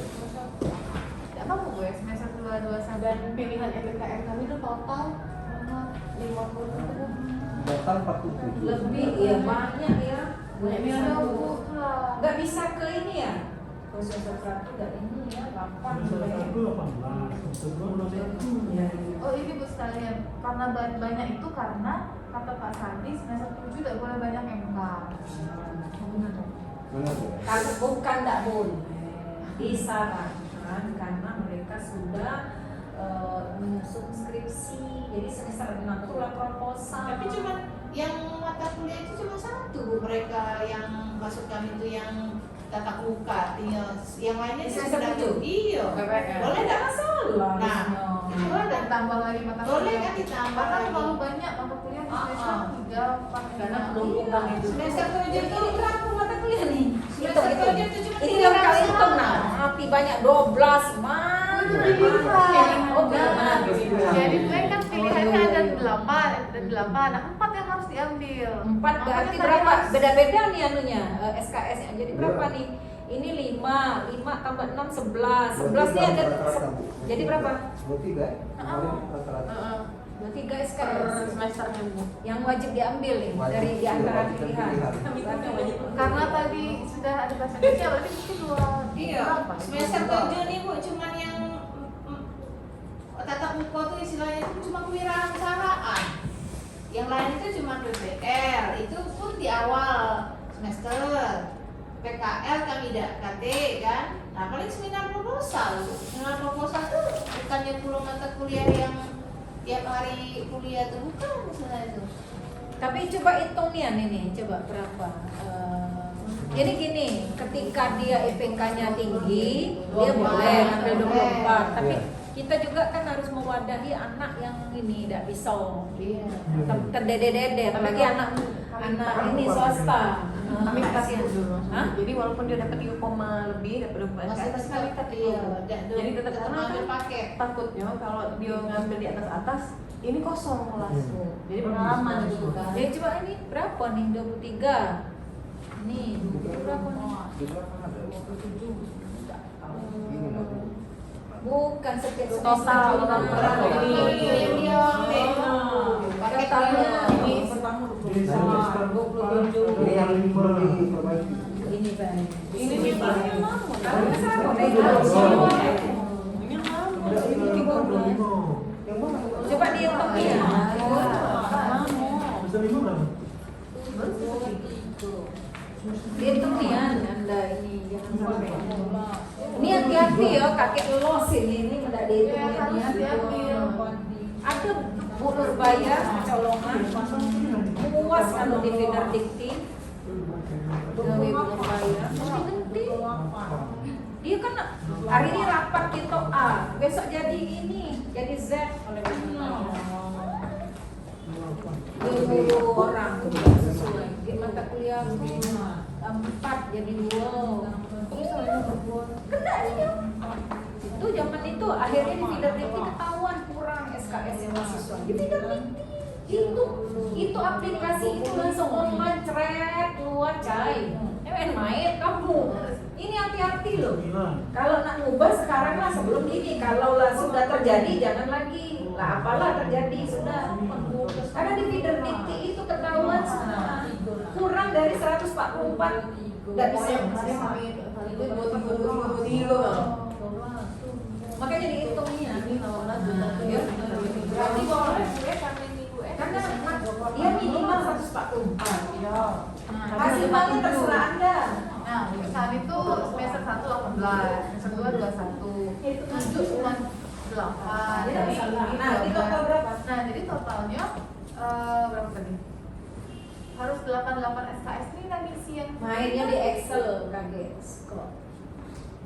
Tidak apa Bu ya semester 2 sampai dan pilihan MBKM kami itu total 50 Total 47. Lebih ya banyak ya. ini ada Bu lah. Nggak bisa ke ini ya? Proses operasi nggak ini ya, 8 Semester 1 18, semester 2 ya. Oh ini Bu sekalian karena banyak itu karena kata Pak Sandi semester 7 tidak boleh banyak MK. Benar ya? Kalau bukan tidak boleh, disarankan karena mereka sudah menyusun skripsi, jadi semester 6 itu proposal. Tapi cuma yang mata kuliah itu cuma satu Bu, mereka yang masuk kami itu yang tatap muka, tinggal yang lainnya itu Semester sudah 7? iya. PPL. Boleh enggak masalah. Nah, itu Boleh ada ditambah lagi mata kuliah. boleh kan ditambah Bahkan lagi. terlalu banyak mata kuliah di semester 3, 4, Karena belum pulang itu. Semester 7 Jadi itu ini berapa mata kuliah nih? Semester Hitung, hitung. 7 itu cuma Ini 3 yang kali mata. hitung nah, api banyak 12 mana? Itu pilihan. Oh, pilihan. Jadi mereka kan pilihannya ada 8, ada 8. Nah, 4 yang harus diambil. 4 berarti Makanya berapa? tadi harus- Beda-beda nih anunya SKS-nya. Jadi berapa Iya. nih? Ini 5 tambah 6 11. 11 nih ada. Jadi berapa? 23 ya? Kemarin rata-rata. 23 Per SKS semesternya Bu. yang wajib diambil nih Wajib, dari di iya, antara wajib pilihan. pilihan. karena tadi sudah ada bahasa Indonesia, berarti mungkin Iya, berapa? semester 7 nih Bu, cuman yang tatap muka tuh istilahnya itu cuma kewirausahaan. Yang lain itu cuma PPL, itu pun di awal semester. PKL kami tidak KT kan. Nah, paling seminar proposal. Seminar proposal tuh bukannya pulau mata kuliah yang tiap hari kuliah tuh, bukan misalnya itu. Tapi coba hitung nih ini, coba berapa? Jadi gini, ketika dia IPK-nya tinggi, dia boleh ngambil 24. Tapi Iya. kita juga kan harus mewadahi anak yang ini tidak bisa Iya. terdede-dede, apalagi anak ini swasta. Kami kasih Kasihan. dulu. Hah? Jadi walaupun dia dapat 3, lebih, dapat 2 Masih SKS, kami tetap tetap iya, Jadi tetap karena ambil kan paket. takutnya kalau dia ngambil di atas ini kosong langsung. Jadi pengalaman gitu kan. Jadi coba ini berapa nih 23? Nih, berapa nih? Jumlah kan ada. Ini nanti. Bukan setiap Total, semester total cuma. berapa ini? Ini dia paket Totalnya ini. ini pertama Di semester 27. Ini yang perlu diperbaiki. Ini Pak. Ini nih yang lama. Karena sama Oh. kayak Ini yang lama. Ini 25. Yang mana? Coba dihitung ya. Semester 5 berapa? Dihitung nih ya, Anda ini jangan sampai. Ini hati-hati ya, kakek los ini mendak dihitung Iya, harus ya. diambil. Ada Bu Nurbaya kecolongan, puas kalau di feeder dikti. Gawe Bu Nurbaya, ganti. Dia kan hari ini rapat kita A, besok jadi ini, jadi Z oleh Bu Nurbaya. 20 orang sesuai di mata kuliah 4 jadi 2 kena dia itu zaman itu akhirnya di feeder dikti ketahuan kurang SKS yang mahasiswa di feeder dikti itu aplikasi itu langsung online cret keluar cai main kamu ini hati-hati loh kalau nak ngubah sekarang lah sebelum ini kalau lah sudah terjadi jangan lagi lah apalah terjadi sudah karena di feeder dikti itu ketahuan semua kurang dari 144 nggak bisa makanya dihitungnya berarti boleh karena dia minimal 144 hasil makin terserah anda. Nah, saat itu semester 1 18, semester 2 21, 7 cuma 8. Jadi nah, di 12. total berapa? Nah, jadi totalnya berapa tadi? Harus 88 SKS ini dan isi yang Mainnya di Excel kaget kok.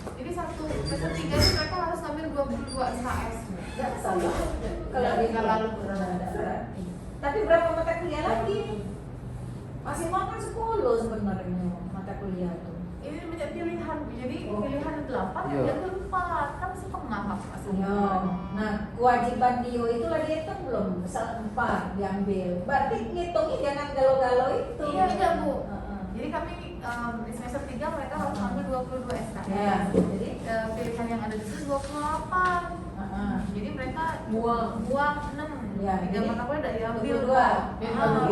Jadi satu semester 3 itu mereka harus ngambil 22 SKS. Nggak salah. Kalau di lalu berarti. Tapi berapa mata kuliah lagi? Masih makan 10 sebenarnya mata kuliah itu. Ini banyak pilihan, jadi pilihan 8 Iya. yang 4 kan setengah maksudnya. Iya. Nah, kewajiban Dio itu lagi hitung belum? Misal 4 diambil. Berarti ngitungnya jangan galau-galau itu. Iya, iya Bu. Heeh. Jadi kami di semester 3 mereka harus ambil 22 SKS. Ya, jadi Pilihan yang ada di situ 28. heeh. Jadi mereka Buang. 6. Ya, 3 jadi mata kuliah dari ambil 22. Ah,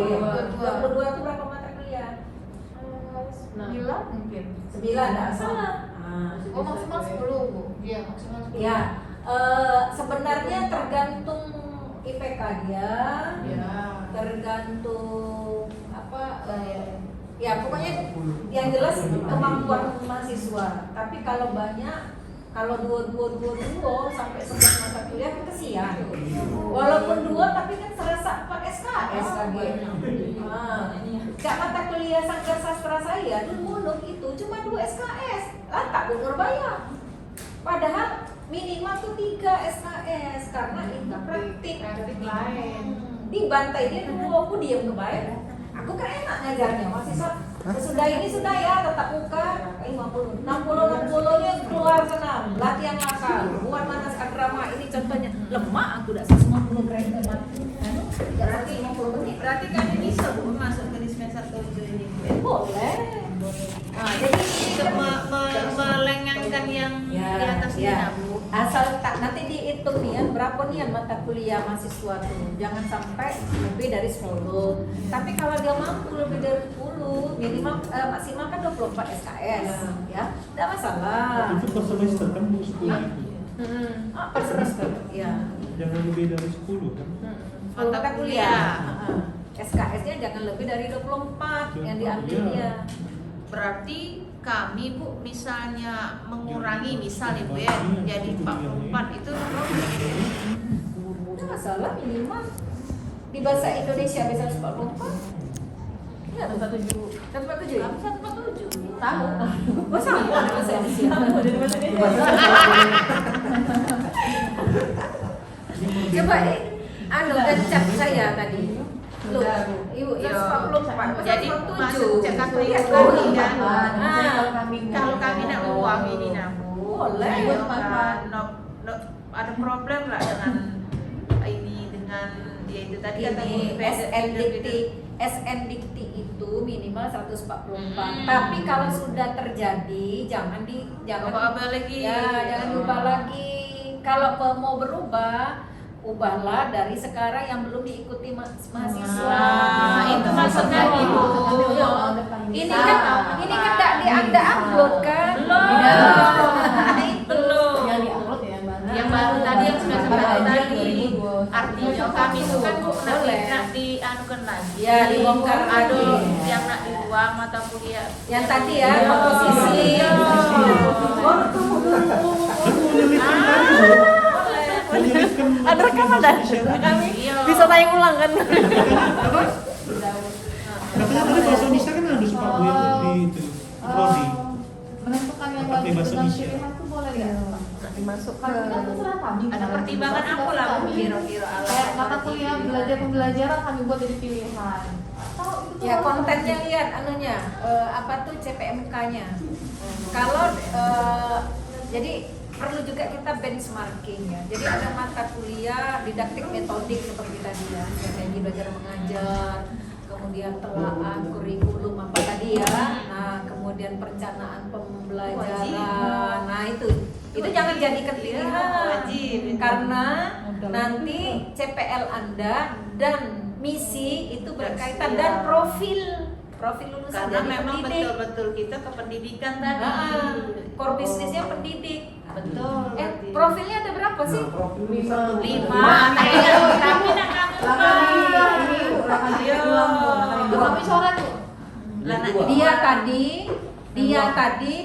22 itu berapa mata kuliah? 9 mungkin. 9 enggak salah. Oh, maksimal 10 Bu. Iya, maksimal 10. Ya, sebenarnya tergantung IPK dia. Ya. tergantung apa ya pokoknya yang jelas kemampuan mahasiswa. Tapi kalau banyak, kalau dua sampai 11 mata kuliah kan kesian. Walaupun 2 tapi kan serasa 4 SKS lagi. Kak mata kuliah Sanggar Sastra saya dulu Unuk itu cuma 2 SKS, tak bener bayar. Padahal minimal tuh 3 SKS karena itu praktik lain. Dibantai dia dulu, aku diam kebayang. Aku kan enak ngajarnya, mahasiswa sesudah ini sudah ya tetap muka 50 nya keluar sana latihan nakal buat mana drama ini contohnya lemah aku udah 50 kredit berarti 50 menit Berarti kami bisa Bu masuk ke semester 7 ini Bu. boleh. Nah, jadi Untuk melengangkan yang di atasnya Bu. Asal tak nanti dihitung nih ya berapa nih mata kuliah mahasiswa tuh, jangan sampai lebih dari 10. Tapi kalau dia mampu lebih dari 10 minimal maksimal kan 24 SKS ya, tidak masalah. Itu per semester kan Bu 10 itu. Per semester ya. Jangan lebih dari 10 kan. Mata kuliah. SKS-nya jangan lebih dari 24 yang diambilnya. Berarti kami Bu misalnya mengurangi misalnya Bu ya jadi 44 itu Tidak masalah minimal di bahasa Indonesia bisa 44. Ya, 47. 47 ya? kami 147. Tahu. Oh, sama di bahasa Indonesia. Coba dan chat saya tadi. Loh, Ibu, Iya. 144. Jadi masuk cek kakak Iya, kami kan. Kalau Kalau kami nak uang ini nak Bu. Boleh. Iya kan. Ada problem lah dengan ini dengan dia itu tadi kata Bu SNDikti itu minimal 144. Tapi kalau sudah terjadi jangan ubah lagi. Ya, jangan diubah lagi. Kalau mau berubah, ubahlah dari sekarang yang belum diikuti mahasiswa. Itu maksudnya Ibu. Ini kan tidak dianda upload kan? Belum. Yang di-upload ya Yang baru tadi yang sudah sempat tadi. Artinya kami itu kan Bu nak dianukan lagi. Ya, dibongkar Ada lagi. yang nak dibuang mata kuliah. Yang tadi ya, komposisi. Ada rekaman dah. Kami bisa tayang ulang kan. Katanya tadi bahasa Indonesia kan harus Pak Bu yang di itu. Prodi. menentukan yang Pakai wajib bahasa dengan Indonesia. pilihan tuh boleh nggak? Dimasukkan. Kan itu terserah kami. Ada pertimbangan apa lah Bu kira-kira Kayak mata kuliah pembelajaran kami buat jadi pilihan. Atau itu tuh Ya harus kontennya kami- lihat anunya apa tuh CPMK-nya. Kalau jadi perlu juga kita benchmarking ya. Jadi ada mata kuliah didaktik metodik seperti tadi ya, strategi belajar mengajar, kemudian telaah kurikulum apa tadi ya. Nah, kemudian perencanaan pembelajaran. Nah, itu jangan jadikan pilihan. Wajib. Karena nanti CPL Anda dan misi itu berkaitan dan profil lulusan Karena jadi memang pendidik. betul-betul kita ke pendidikan tadi. Core bisnisnya pendidik. Betul. berarti. Profilnya ada berapa sih? Nah, profil 5. Tapi nak Kami coret tuh. Dia tadi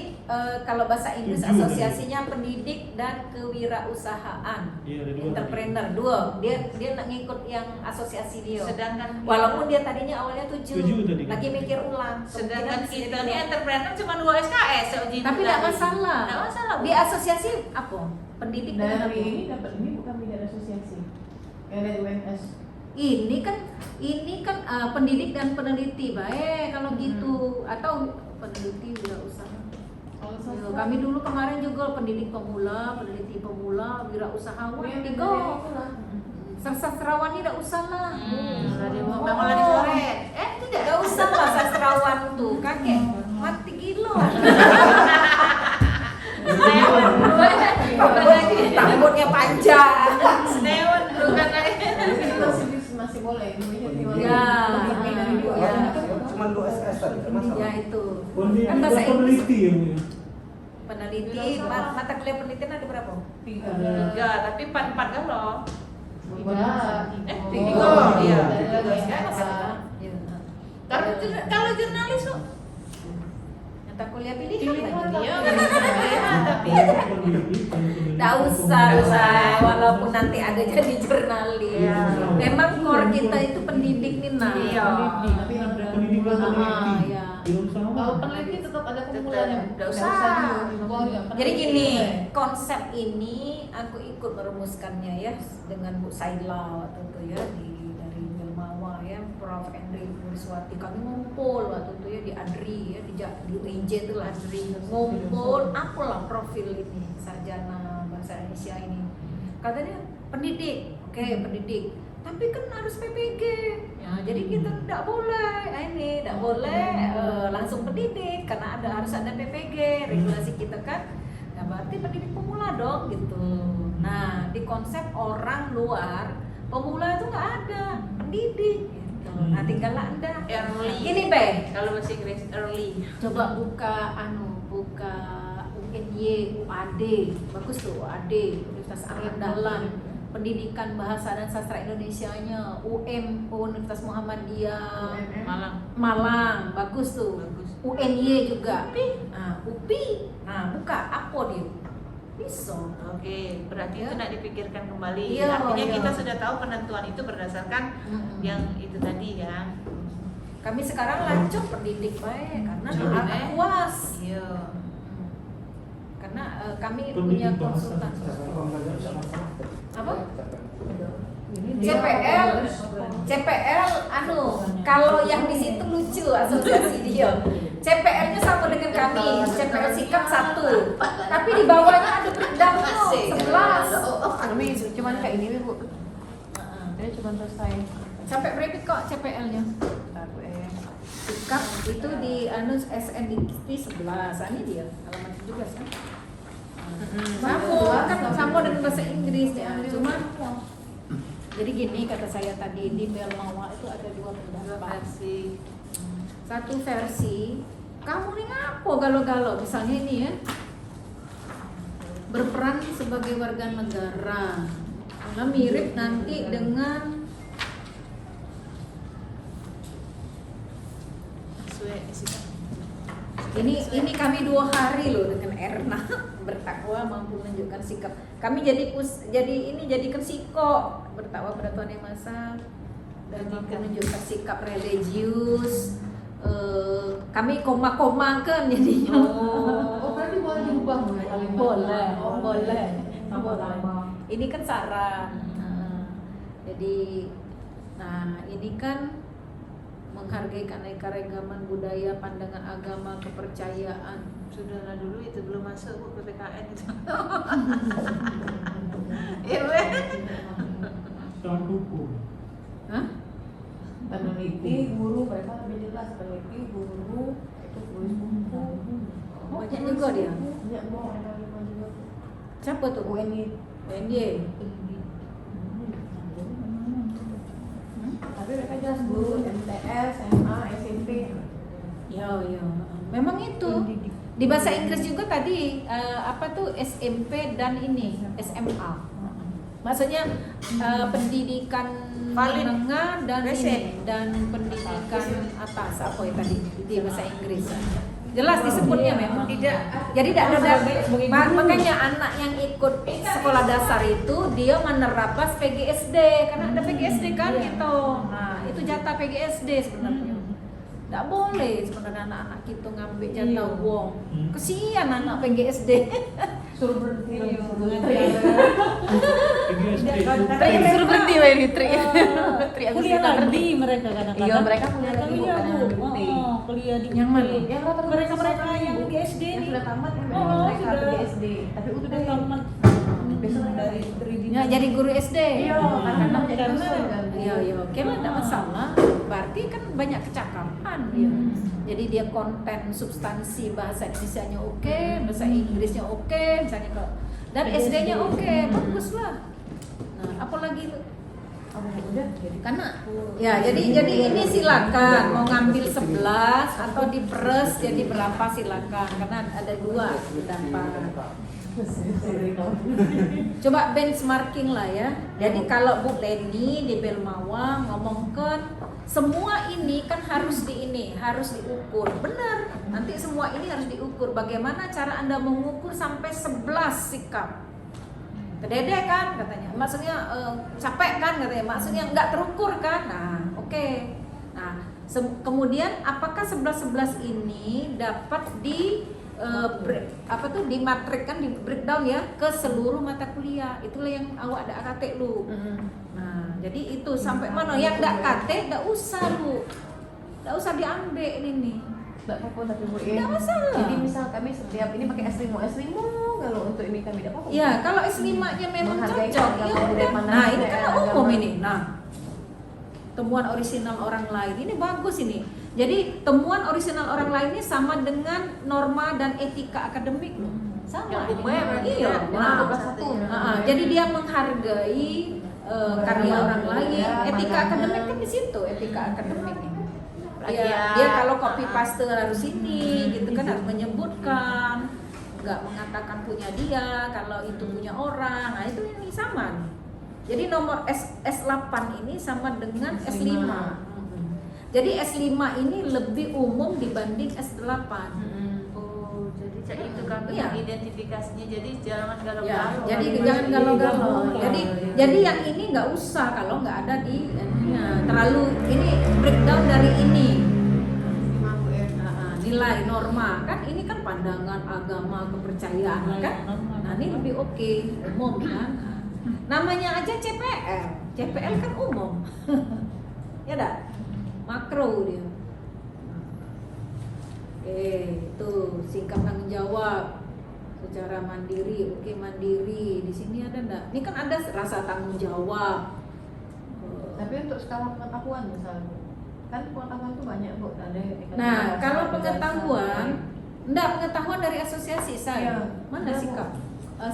kalau bahasa Inggris 7 asosiasinya pendidik dan kewirausahaan. Iya, ada 2. Entrepreneur 2. Dia nak ngikut yang asosiasi dia. Sedangkan Walaupun dia tadinya awalnya 7 tadi. lagi mikir ulang. sedangkan Kemungkinan kita bisa nih jadi entrepreneur cuma 2 SKS uji tapi tadi. tidak masalah. Nggak masalah. Bu. Di asosiasi apa? Pendidik dan Dari apa? ini dapat ini bukan bidang asosiasi. Kayak dari UNS. Ini kan pendidik dan peneliti baik kalau gitu atau peneliti wirausaha. Kalau Yo, sastra, kami dulu kemarin juga pendidik pemula, peneliti pemula, wirausahawan yang tiga. Sastrawan tidak usah lah. Memang lagi coret. Tidak usah lah sastrawan tuh kakek mati gila. Rambutnya panjang. Senewan bukan lagi. masih boleh. Ya, Lebih dari dua. ya. Cuma 2 SKS tadi, kan masalah. Ya itu. Pendidik Kan dan bahasa Inggris. peneliti ya Bu. Peneliti mata kuliah penelitian ada berapa? 3. 3, tapi 4 kan loh. Tiga. Iya. Kalau jurnalis tuh Mata kuliah pilihan lagi. iya tapi Nggak usah lah, walaupun nanti ada jadi jurnalis. Memang core kita itu pendidik nih, Nah. Iya. Tapi ada pendidikan peneliti. iya. Belum sama. Kalau peneliti tetap ada kumulanya. Nggak usah. Jadi gini, konsep ini aku ikut merumuskannya ya dengan Bu Saila waktu itu ya dari Jelmawa ya, Prof. Andri Puriswati. Kami ngumpul waktu itu ya di ADRI ya di RIJ itu lah ADRI. Ngumpul, apalah profil ini sarjana bahasa Indonesia ini. Katanya pendidik, oke pendidik. Tapi kan harus PPG. Ya, jadi kita tidak boleh tidak boleh langsung pendidik karena harus ada PPG regulasi kita kan. Nah, berarti pendidik pemula dong gitu. Nah, di konsep orang luar pemula itu nggak ada pendidik gitu. Nah, tinggallah Anda. Early. Gini, Be. Kalau bahasa Inggris early. Coba buka UNY, UAD. Bagus tuh UAD, Universitas Andalan. Pendidikan Bahasa dan Sastra Indonesianya, Universitas Muhammadiyah Malang, bagus tuh. Bagus. UNY juga. UPI. Nah, buka apa dia? Bisa. Oke, berarti Ya. itu nak dipikirkan kembali. Iya, Artinya iya. kita sudah tahu penentuan itu berdasarkan yang itu tadi kan. Kami sekarang lanjut pendidik baik karena Pendidik. puas. Iya. Karena kami Pendidik punya bahasa. konsultan. Apa? Dia- CPL kalau yang di situ lucu asosiasi dia. CPL-nya sama dengan kami, CPL sikap 1. Tapi di bawahnya ada breakdown tuh 11. Kami cuman kayak ini Bu. Dia cuma selesai. Sampai berapa kok CPL-nya? Sikap itu di SNDT 11. Ini dia alamat juga kan. Sama dengan bahasa Inggris ya. Cuma jadi gini kata saya tadi di Belmawa itu ada 2 pendapat. Satu versi, kamu nih ngapo galau-galau misalnya ini ya, berperan sebagai warga negara. Nah, mirip nanti dengan ini kami 2 hari loh dengan Erna bertakwa mampu menunjukkan sikap. Kami jadi jadikan siko bertakwa pada Tuhan Yang Maha dan menunjukkan sikap religius. Kami koma-komakan jadinya. Berarti boleh diubah Boleh. Ini kan saran. Jadi, ini kan menghargai keanekaragaman budaya, pandangan agama, kepercayaan. Sudahlah dulu itu belum masuk Bu PPKN itu. Tahun hukum. Hah? peneliti, guru, mereka lebih jelas peneliti, guru, itu tulis buku. Banyak juga dia. Banyak mau ada 5 juga. Siapa tuh? UNY. Tapi mereka jelas guru, MTS, SMA, SMP. Ya. Memang itu. Di bahasa Inggris juga tadi apa tuh SMP dan ini SMA. Maksudnya pendidikan Valid. menengah dan Basic. ini dan pendidikan atas apa ya tadi di bahasa Inggris. Jelas disebutnya memang. Tidak. Jadi tidak ada makanya anak yang ikut sekolah dasar itu dia menerapkan PGSD karena ada PGSD kan gitu. Nah, itu jatah PGSD sebenarnya. Tidak boleh sebenarnya anak-anak kita ngambil jatah uang. Kesian anak PGSD. Suruh berhenti. Suruh berhenti Mbak ini Tri. Tri aku Kuliah suka lagi ngerti. mereka kadang-kadang. Iya, mereka kuliah lagi, Bu, karena berhenti. Kuliah di Yang mana? Yang rata Mereka yang di SD yang nih. sudah tamat yang Oh, mereka sudah. di SD. Tapi udah Udah tamat. besok Dari Ya, jadi guru SD. Iya, karena jadi Karena- dosen kan. Iya, oke lah, tidak masalah. Berarti kan banyak kecakapan ya. Jadi dia konten substansi bahasa Indonesianya oke, bahasa Inggrisnya oke, misalnya kok. Dan SD-nya oke, bagus lah. Nah, apalagi Udah jadi karena ya jadi ini silakan mau ngambil 11 atau diperes jadi berapa silakan karena ada 2 pendapat. Coba benchmarking lah ya. Jadi kalau Bu Leni di Belmawa ngomongkan semua ini kan harus harus diukur. Benar. Nanti semua ini harus diukur. Bagaimana cara Anda mengukur sampai 11 sikap? Kedede kan katanya. Maksudnya capek kan katanya. Maksudnya nggak terukur kan? Nah, oke. Nah, kemudian apakah 11 ini dapat dimatrikkan, di breakdown ya ke seluruh mata kuliah. Itulah yang awak ada KT lu. Nah, jadi itu sampai mana yang enggak KT enggak usah lu. Enggak usah diambil ini. Enggak apa-apa tapi Bu. Enggak masalah. Jadi misal kami setiap ini pakai S5 kalau untuk ini kami enggak apa-apa. Ya, kalau S5-nya memang Menghargai cocok. agama Ya, budaya udah. pandang Nah, ini budaya kan agama. umum ini. Nah, temuan orisinal orang lain ini bagus ini. Jadi temuan orisinal orang lain ini sama dengan norma dan etika akademik loh. Sama. Yang ini. umum ya berarti Iya. ya? Nah, Kelas satu. jadi dia menghargai karya orang lain. Ya, Etika pandangan. akademik kan di situ, etika akademik ini. Plagiat. Dia kalau copy paste harus ini, gitu kan harus menyebutkan, nggak mengatakan punya dia, kalau itu punya orang. Nah itu ini sama nih. Jadi nomor S8 ini sama dengan S5. Jadi S5 ini lebih umum dibanding S8. Oh, jadi cak itu kan Iya. identifikasinya. Jadi jangan Ya, galau-galau. jadi Kalau jangan ini galau-galau. Iya. Jadi yang ini nggak usah kalau nggak ada di terlalu ini breakdown dari ini. Nilai norma kan ini kan pandangan agama kepercayaan kan. Nah ini lebih oke umum kan. Namanya aja CPL kan umum. Ya dah makro dia. Tuh sikap tanggung jawab secara mandiri. Oke mandiri di sini ada enggak? Ini kan ada rasa tanggung jawab. Tapi untuk skala pengetahuan misalnya, kan pengetahuan itu banyak Bu. Ada yang tingkat Nah, dewasa, kalau dewasa. pengetahuan, enggak pengetahuan dari asosiasi saya. Iya. Mana Ada, sikap?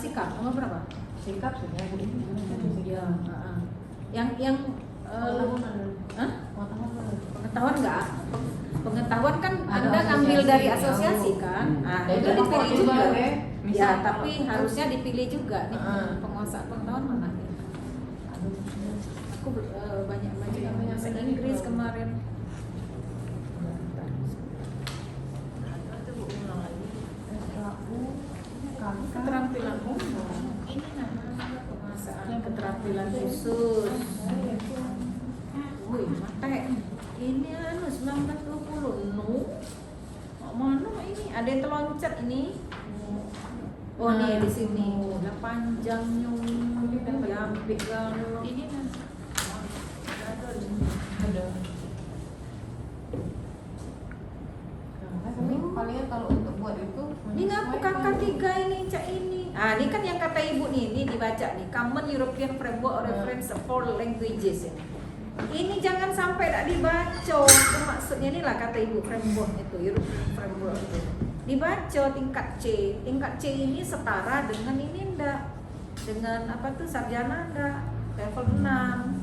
Sikap nomor berapa? Sikap sebenarnya Bu. Iya, yang hah? Pengetahuan enggak? Pengetahuan kan Ada Anda ngambil asosiasi, dari ya, asosiasi Bu. kan? Nah, Ya, itu itu dipilih apa juga. juga, ya? Ya, Misal tapi kalau- harusnya dipilih juga nih. Heeh. Penguasa pengetahuan mana ya? Aku banyak baca yang Banyak bahasa baca Inggris juga. kemarin. Itu Bu, ulang lagi. Keterampilan umum. Ini namanya penguasaan keterampilan khusus. Wih, mate. Ini 1920. Mana ini? Ada yang terloncat ini. Oh nih di sini. Udah panjangnya. Diambil kalau Ini Ada. Ini palingan kalau untuk buat itu ini ngapa kakak tiga ini cak ini. Ah ini kan yang kata ibu nih, ini dibaca nih. Common European Framework Reference for Languages ini. Ini jangan sampai tak dibaca. Itu maksudnya inilah kata ibu framework itu, European Framework itu. Dibaca tingkat C. Tingkat C ini setara dengan ini ndak? Dengan apa tuh sarjana ndak? Level 6.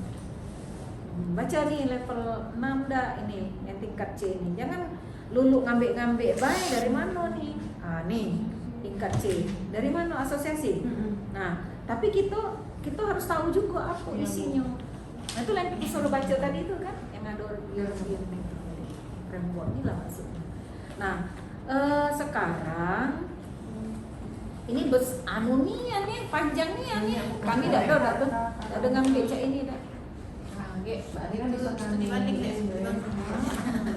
Baca nih level 6 dah ini yang tingkat C ini. Jangan lulu ngambil-ngambil baik dari mana nih? Ah nih tingkat C. Dari mana asosiasi? Nah, tapi kita harus tahu juga apa isinya. Nah, itu yang kita suruh baca tadi itu kan yang ada European framework ini lah maksudnya. Nah, sekarang ini nih panjangnya nih. Kami tidak ada ngambil cak ini dah. itu studi banding deh.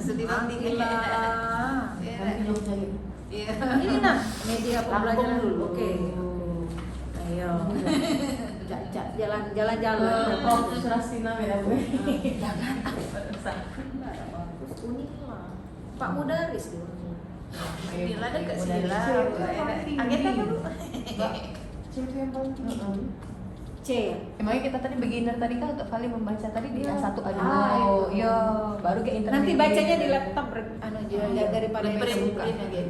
Studi banding. Alhamdulillah. Iya. Ini nah media pembelajaran Lampung dulu. Oke. Ayo. Jalan-jalan. frustrasi namanya Bu. Unila. Pak Mudaris dia. Sila dan Kak Sila. Tinggi. Agak apa Bu? Itu yang paling tinggi. C ya. Emangnya kita tadi beginner tadi kan untuk kali membaca tadi di A1 A2. Ah, Iya, baru ke internet. Nanti bacanya di laptop daripada yang Print buka. aja.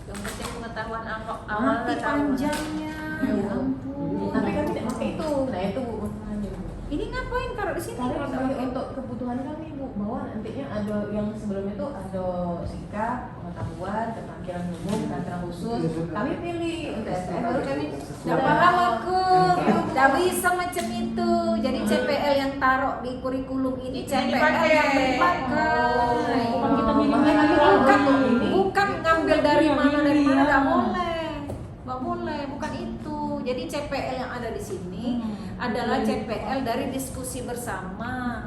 Yang penting pengetahuan awal Mati lah tahu. panjangnya. Ya Iya. ampun. Tapi kan tidak pakai itu. Nah, itu Bu masalahnya. Ini ngapain taruh di sini? Tarik sebagai untuk kebutuhan kami Bu, bahwa nantinya ada yang sebelumnya itu ada sikap, pengetahuan, keterampilan umum, keterampilan khusus. Kami pilih untuk SPM baru kami Nggak paham aku, nggak bisa macam itu. Jadi CPL yang taruh di kurikulum ini CPL yang dipakai. Bukan kita milih Bukan ngambil dari mana nggak boleh, nggak boleh, bukan itu. Jadi CPL yang ada di sini adalah CPL dari diskusi bersama.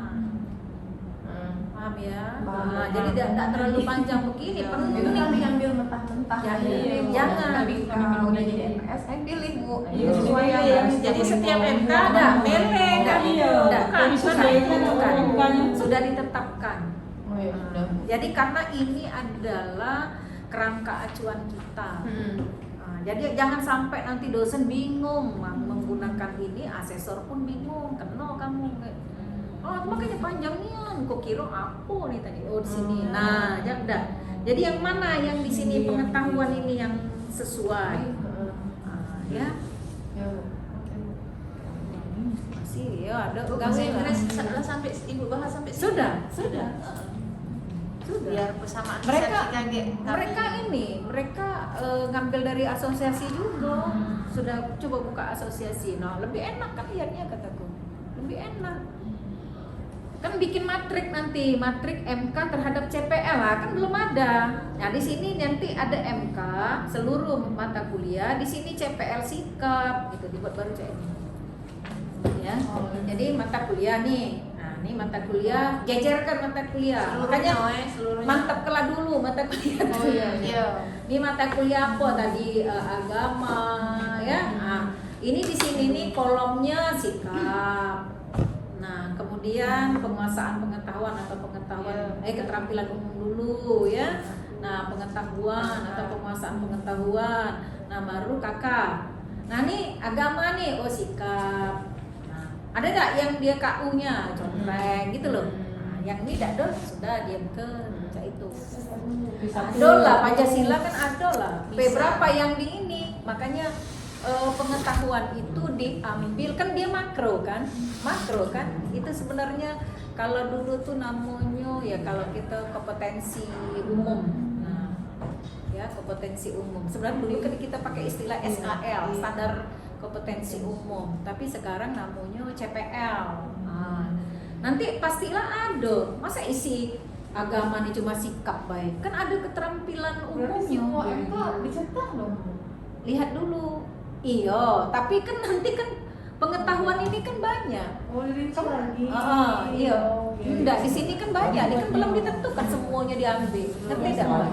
Paham ya? Nah, jadi tidak terlalu panjang begini. itu kami ambil mentah-mentah. Jangan. Kami udah jadi MPS, saya pilih Bu. Jadi setiap MK ada milih, nggak bukan. Sudah ditetapkan. Oh ya sudah Bu. Jadi karena ini adalah kerangka acuan kita. Nah, jadi jangan sampai nanti dosen bingung menggunakan ini, asesor pun bingung. Kena kamu. Oh, makanya panjangnya. Kok kira apa nih tadi? Oh, di sini. Nah, jangan. Jadi yang mana yang di sini pengetahuan ini yang sesuai? Ya. Ya Bu. Masih ya ada Bahasa Inggris sampai Ibu bahas sampai sini. Sudah. Biar persamaan Mereka ngambil dari asosiasi juga. Sudah coba buka asosiasi. Nah, lebih enak kan lihatnya kataku. Lebih enak. Kan bikin matrik nanti, matrik MK terhadap CPL lah, kan belum ada. Nah, di sini nanti ada MK seluruh mata kuliah, di sini CPL sikap gitu dibuat baru CPL. Ya. Jadi mata kuliah nih. Nah, ini mata kuliah, jejerkan mata kuliah. Makanya mantap kelah dulu mata kuliah. Oh iya. Ini mata kuliah apa tadi? Agama ya. Nah, ini di sini nih kolomnya sikap. Nah, kemudian penguasaan pengetahuan atau keterampilan umum dulu ya. Nah, pengetahuan atau penguasaan pengetahuan. Nah, baru kakak. Nah, nih agama nih, oh sikap. Nah, ada nggak yang dia KU-nya contreng gitu loh. Nah, yang ini tidak ada, sudah diam ke baca itu. Ada lah, Pancasila kan ada lah. Berapa yang di ini? Makanya pengetahuan itu diambil, kan dia makro kan itu sebenarnya kalau dulu tuh namanya ya kalau kita kompetensi umum. Nah, ya kompetensi umum sebenarnya dulu kan kita pakai istilah SKL, standar kompetensi umum, tapi sekarang namanya CPL. Nah, nanti pastilah ada, masa isi agama nih cuma sikap baik, kan ada keterampilan umumnya. Semua MK dicetak dong. Lihat dulu. Iya, tapi kan nanti kan pengetahuan ini kan banyak. Oh, dirinci lagi. Iya. Enggak, di sini kan banyak, ini kan belum ditentukan semuanya diambil. Ngerti enggak, Pak?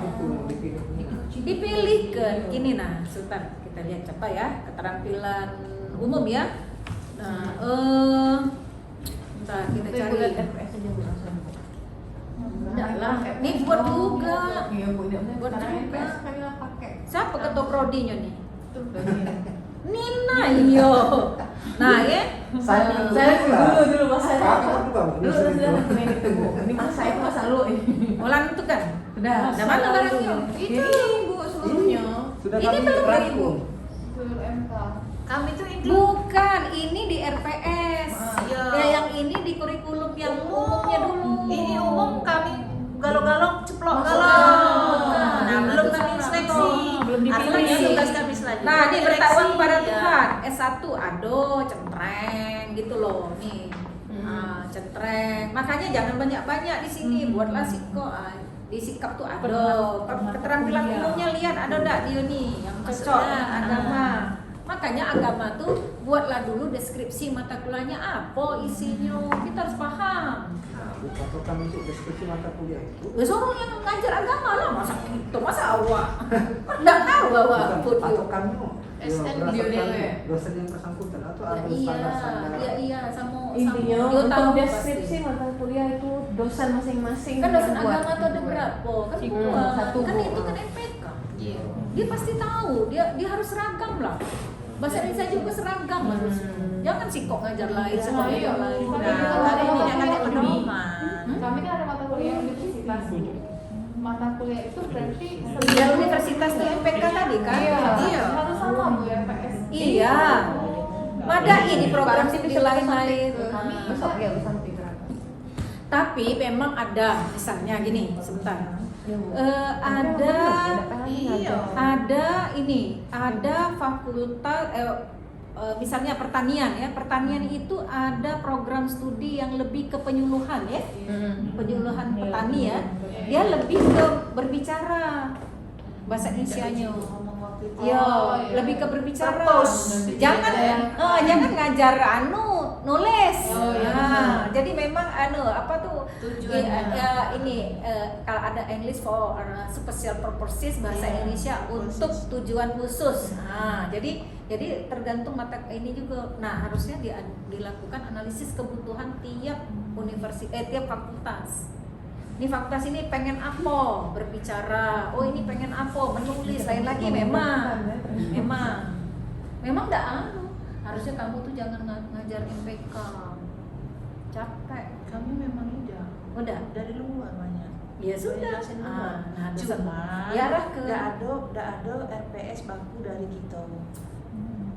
Dipilihkan. Ini nah, sebentar kita lihat coba ya, keterampilan umum ya. Nah, bentar kita cari. MPS aja Bu langsung. Enggak lah, ini buat juga. Iya Bu, Buat karena juga. MPS kami nggak pakai. Siapa ketua prodinya nih? Itu bagian. Nina, iyo. Nah, ya. Saya dulu pas saya. Kakak juga. Dulu sudah main itu Bu. Ini mas saya itu masa lalu ini. Ulang itu kan? Sudah. Nah, mana barangnya? Ini Bu seluruhnya. Sudah Ini kami belum rangkum. Seluruh MK. Kami tuh Bukan, ini di RPS. Iya. Ya, yang ini di kurikulum yang umumnya dulu. Ini umum kami galau-galau ceplok Masuk. galau. Nah, Nah, belum kami itu seleksi. belum dipilih. Artinya tugas kami selanjutnya. Nah, ini bertakwa kepada Seleksi, Tuhan. ya. S1 ado centreng gitu loh, nih. Nah, centreng. Makanya jangan banyak-banyak di sini, buatlah sikap. Di sikap tuh ada keterampilan umumnya, lihat ada enggak dia nih yang cocok dengan agama. Makanya agama tuh buatlah dulu deskripsi mata kuliahnya apa isinya. Kita harus paham. Patokan untuk deskripsi mata kuliah itu. Ya suruh yang ngajar agama lah, masa gitu, masa awak nggak tahu awak pun Patokannya. SN Dosen yang bersangkutan atau ada iya standar-standar. iya sama Intinya dia tahu untuk deskripsi pasti. mata kuliah itu dosen masing-masing Kan dosen yang buat. agama tuh ada berapa kan dua satu, kan Bu. itu kan MPK Iya. dia pasti tahu dia harus seragam lah, bahasa Indonesia juga seragam harus, jangan sih kok ngajar lain sekolah ngajar lain. Nah, Nah, tadi ini yang ada pedoman. Kami kan ada mata kuliah universitas. Mata kuliah itu berarti Ya universitas tuh MPK tadi kan. Iya. Iya. Harus sama Bu RPS. Iya. Madai di program Berarti di bisa lain-lain. Kami besok ya sampai berapa? Tapi memang ada, misalnya gini, sebentar. Iya. Ada fakultas misalnya pertanian ya. Pertanian itu ada program studi yang lebih ke penyuluhan ya. Penyuluhan petani ya. Dia lebih ke berbicara bahasa Indonesianya. Yo, lebih ke berbicara. Jangan jangan ngajar nulis. Jadi memang Tujuannya. Kalau ada English for special purposes bahasa Indonesia untuk tujuan khusus. Jadi tergantung mata ini juga. Nah, harusnya dilakukan analisis kebutuhan tiap tiap fakultas. Ini fakultas ini pengen apa berbicara, oh ini pengen apa menulis, lain lagi memang enggak harusnya kamu tuh jangan ngajar MPK, capek. Kami memang Udah dari luar banyak. ya sudah. Dosen luar. Nah, Cuma diarah ke nggak ada RPS baku dari kita.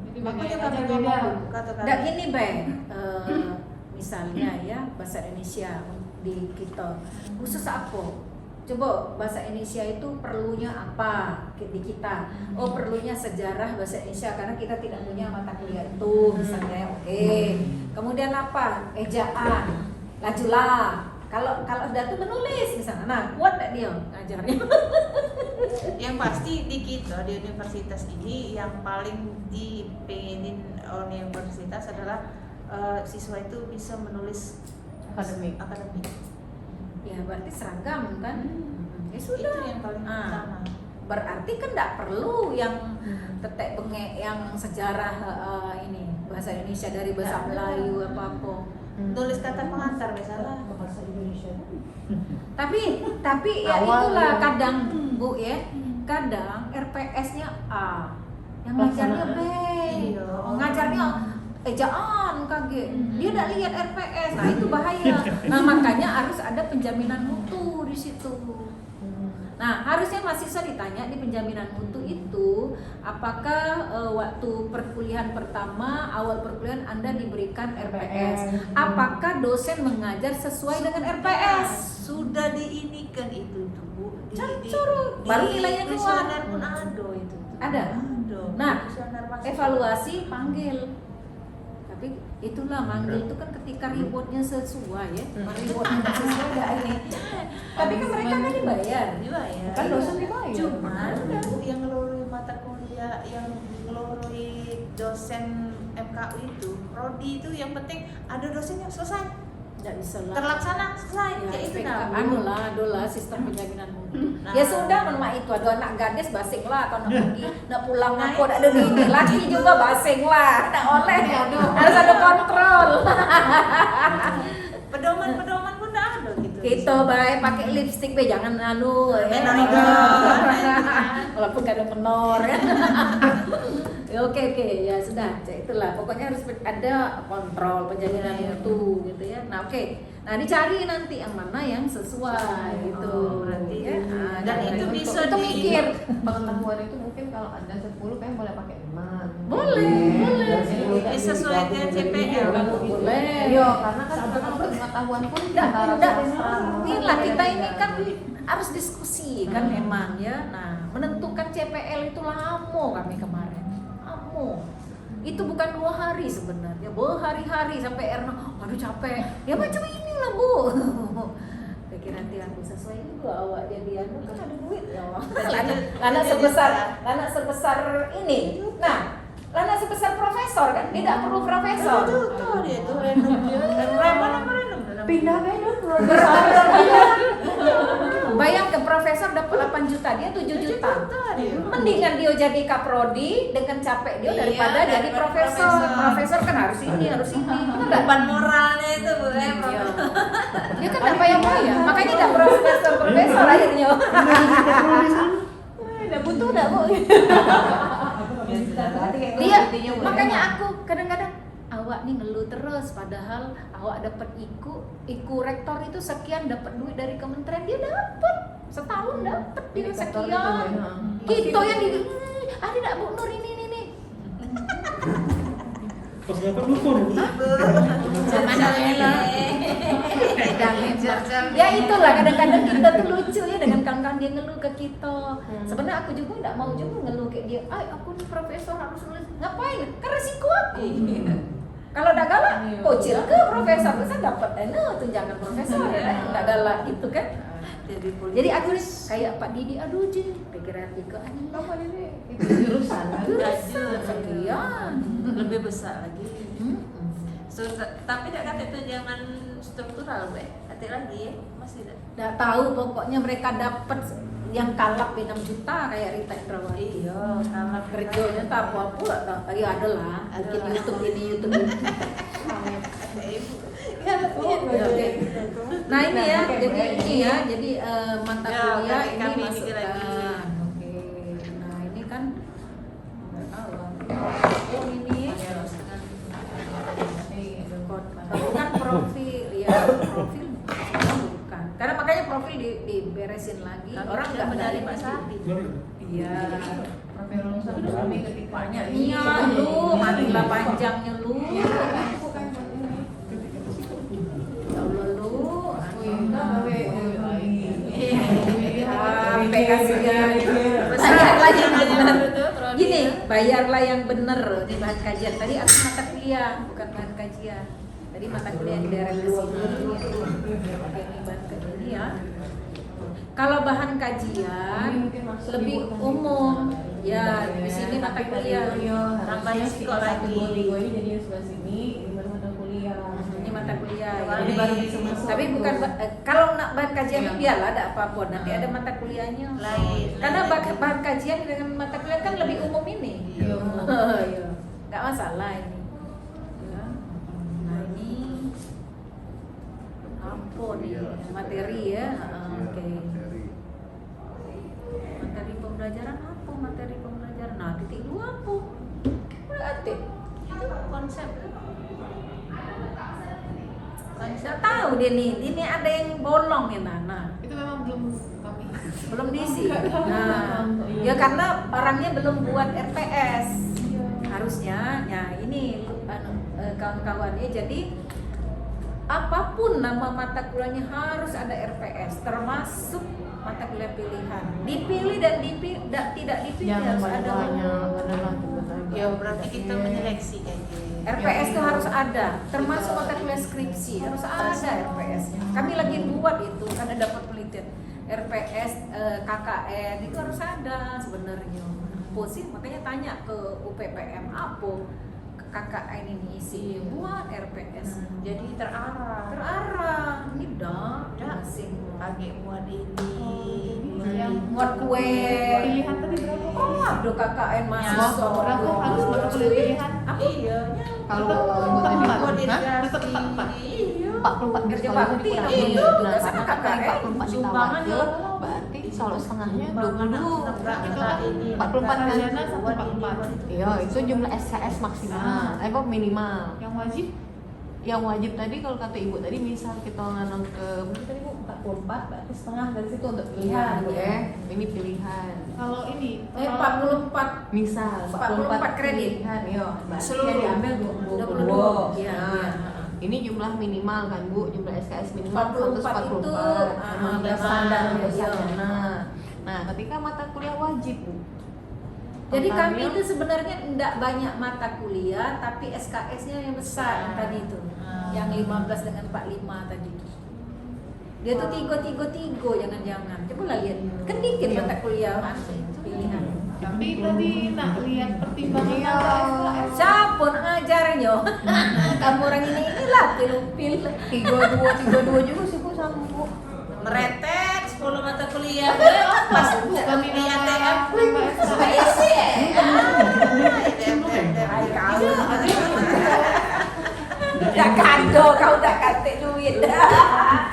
Jadi Makanya beda kami aja beda. ngomong kata enggak gini, Bay. Misalnya ya bahasa Indonesia di kita khusus apa? Coba bahasa Indonesia itu perlunya apa di kita? Oh, perlunya sejarah bahasa Indonesia karena kita tidak punya mata kuliah itu misalnya. Oke. Kemudian apa? Ejaan. Lajulah. Kalau udah tuh menulis misalnya. Nah, kuat enggak dia ngajarnya? Yang pasti di kita di universitas ini yang paling dipengenin oleh universitas adalah siswa itu bisa menulis Akademik. Ya, berarti seragam kan? Ya sudah. Itu yang paling utama. Berarti kan enggak perlu yang tetek bengek yang sejarah ini bahasa Indonesia dari bahasa Melayu apa-apa. Nulis kata pengantar misalnya. Bahasa Indonesia. Tapi ya Awal itulah ya. kadang Bu ya. Kadang RPS-nya A, yang ngajarnya B. Iya. Ngajarnya ejaan kaget. Dia enggak lihat RPS. Nah, itu bahaya. Nah, makanya harus ada penjaminan mutu di situ. Nah, harusnya mahasiswa ditanya di penjaminan mutu itu, apakah waktu perkuliahan pertama, awal perkuliahan Anda diberikan RPS? Apakah dosen mengajar sesuai dengan RPS? Sudah diinikan itu tuh Bu. Baru nilainya keluar. Kuesioner pun ada itu. Ada? Ada. Nah, Kuesioner masuk. evaluasi panggil. Tapi itulah manggil itu kan ketika rewardnya sesuai ya. Rewardnya nggak sesuai nggak ini. Tapi kan mereka kan dibayar. Dibayar. Kan dosen dibayar. Cuman Bu, yang ngelola mata kuliah, yang ngelola dosen MKU itu, prodi itu yang penting ada dosen yang selesai, Nggak bisa lah. terlaksana selesai. Ya, Kayak itu SPK, nah. Bu. anu lah sistem penjaminan mutu. Nah. Ya sudah, memang itu ada anak gadis basing lah atau nak pergi, nak pulang aku nak ada ini. Laki juga basing lah, nak oleh. Harus ada kontrol. Pedoman pun dah ada gitu. Kita baik pakai lipstick be jangan anu ya. Menor itu. Walaupun kadang menor ya. Ya, oke ya sudah. Itulah pokoknya harus ada kontrol penjaminan mutu gitu ya. Nah, oke. Nah, dicari nanti yang mana yang sesuai gitu. Berarti ya. Nah, dan itu untuk- bisa itu mikir. Pengetahuan itu mungkin kalau ada 10 kan boleh pakai 5. Boleh. Disesuaikan dengan CPL. Boleh. Iya, karena kan sekarang pengetahuan pun antara Enggak, sastra. inilah kita ini kan harus diskusi kan emang ya. Nah, menentukan CPL itu lama kami kemarin. Lama. Itu bukan 2 hari sebenarnya, berhari-hari sampai Erna, aduh capek. Ya macam inilah Bu. Pikir nanti aku sesuai juga awak jadi anu kan ada duit ya Allah. Lana sebesar ini. Nah, Lana sebesar profesor kan, tidak perlu profesor. Tuh dia tuh random. Pindah beda Bayang ke profesor dapat 8 juta, dia 7 juta. Mendingan dia jadi kaprodi dengan capek dia Iya, daripada jadi daripada profesor. profesor. Profesor kan harus ini, harus ini. Enggak. Beban moralnya itu Bu. Iya. Dia kan enggak bayar-bayar, makanya enggak profesor akhirnya. Enggak butuh enggak, Bu. Dia makanya aku kadang-kadang awak nih ngeluh terus padahal awak dapat iku rektor itu sekian, dapat duit dari kementerian, dia dapat setahun dapat dia Indikator sekian. itu ya. Gitu yang di ada enggak Bu Nur ini. Pas dapat lupa nih. Sama Nela. Jam-jam. Ya itulah kadang-kadang kita tuh lucu ya dengan kawan-kawan dia ngeluh ke kita. Sebenarnya aku juga nggak mau juga ngeluh kayak dia. Aku nih profesor harus nulis. Ngapain? Kan resiko aku. Kalau udah galak, kocil ke profesor bisa dapat tunjangan profesor ya. Nggak galak gitu kan. Jadi aku nih kayak Pak Didi, aduh Ji, pikiran Diko, anjing apa ini? Itu jurusan Sekian. lebih besar lagi. Tapi tidak kata itu jangan struktural, kata lagi ya, masih ada. Nggak tahu pokoknya mereka dapat yang kalap 6 juta kayak Rita Indrawati. Iya, kalau Kerjanya tak apa-apa, ya ada lah. Bikin YouTube ini, YouTube ini. Nah ini ya, jadi ini ya, jadi mata Ya, kuliah nanti ini kami masukkan. bikin lagi. Oke, nah ini kan nggak tahu. Oh ini bukan profil, ya profil bukan. Karena makanya profil diberesin lagi. Orang nggak medali menarik Pak Sapi. Iya. Profil lulusan itu kami ketikanya Iya lu, matilah panjangnya lu. Ya Allah lu. Sampai kasihan. Bayarlah yang bener. Gini, bayarlah yang bener. Ini bahan kajian. Tadi aku mata kuliah, bukan bahan kajian. Tadi mata kuliah di daerah ke sini. Oke, ini bahan kajian ini ya. Kalau bahan kajian lebih umum. Ya, di sini mata kuliah. Tambahnya psiko lagi. ini jadi sebelah sini, ini baru mata kuliah. Ini mata kuliah. Ini Ya. baru bisa masuk. Tapi bukan kalau nak bahan kajian biarlah ada apapun nanti ada mata kuliahnya. Lain. Karena bahan kajian dengan mata kuliah kan lebih umum ini. Iya. Iya. Nggak masalah ini. Ya. Nah ini apa nih materi ya? Oke. Materi pembelajaran apa? Materi pembelajaran. Nah titik 2 apa? Berarti itu konsep. Saya tahu dia nih, ini ada yang bolong ya Nana. Itu memang belum kami. Belum diisi. Nah, ya karena orangnya belum buat RPS. Harusnya, ya ini kawan-kawannya. Jadi apapun nama mata kuliahnya harus ada RPS, termasuk mata kuliah pilihan. Dipilih dan tidak dipilih harus ada. Ya berarti kita menyeleksi kayaknya. RPS itu harus ada, termasuk mata kuliah skripsi harus ada RPS-nya. Kami lagi buat itu karena dapat penelitian RPS KKN itu harus ada sebenarnya. Posisi makanya tanya ke UPPM apa KKN ini isi buat RPS. Jadi terarah. Terarah, ini dah asing. Pakai buat ini. Yang Buat kue. pilihan tadi berapa? Oh, aduh KKN mahasiswa. Berapa harus mata kuliah pilihan? Iya. Kalau Tetap empat. Buat Hah? Tetap empat. Iya. 44 Kerja sekolah bakti, kurang iya. lebih Itu bulan sama sama KKN, 44 sumbangan ditawar ya. berarti kalau setengahnya Sumbangan 22 Itu kan 44 kan? sarjana 144. Iya, itu jumlah SKS maksimal, apa minimal. Yang wajib Yang wajib tadi kalau kata ibu tadi misal kita nanam ke berapa tadi bu 44 berarti setengah dari situ untuk pilihan bu Iya. ya. Ini pilihan. kalau ini 44 Misal 44 kredit. pilihan, iya. Berarti Seluruh. yang diambil 22. 22. Iya, Nah, iya. ini jumlah minimal kan bu, jumlah SKS minimal 44 itu, 144 standar untuk iya. sarjana. Nah, ketika mata kuliah wajib bu. Jadi kami totalnya itu sebenarnya tidak banyak mata kuliah, tapi SKS-nya yang besar yang tadi itu, yang 15 dengan 45 tadi. Dia tuh tigo, jangan-jangan. Coba lah lihat, kan dikit mata kuliah pilihan. tapi tadi nak lihat pertimbangan SKS. Siapa nak ngajarnya? Kamu orang inilah pilih. 32 juga sih bu sama bu. Meretet 10 mata kuliah. Pas bukan ini Iya, apa Suka isi ya? Hai kau. Dah kado kau dah katik duit dah.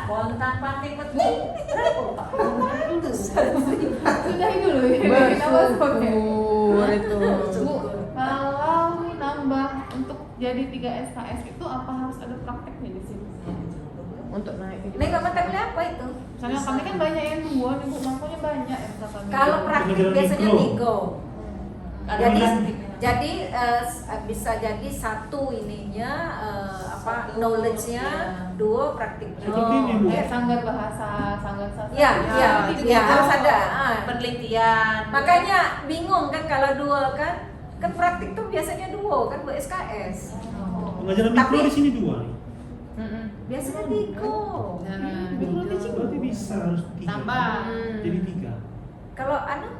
Kontak pakai penting. Sudahi dulu ya. Bersyukur itu. Bu, kalau nambah untuk jadi 3 SKS itu apa harus ada prakteknya di sini? Untuk naik ke Nih mata kuliah apa itu? Misalnya kami kan banyak yang 2 nih bu, makanya banyak MK kami. Kalau praktik Pengajaran biasanya mikro. tiga. Ada Jadi praktik. Jadi bisa jadi satu ininya knowledge-nya, dua praktiknya. Seperti ini, Bu. Kayak sanggar bahasa, sanggar sastra. Iya, iya, itu iya, juga harus ada. penelitian. Makanya bingung kan kalau dua kan praktik tuh biasanya dua kan buat SKS. Pengajaran Tapi- mikro di sini 2 nih. Biasanya tiga. Berarti bisa harus 3. Tambah. Jadi 3. Kalau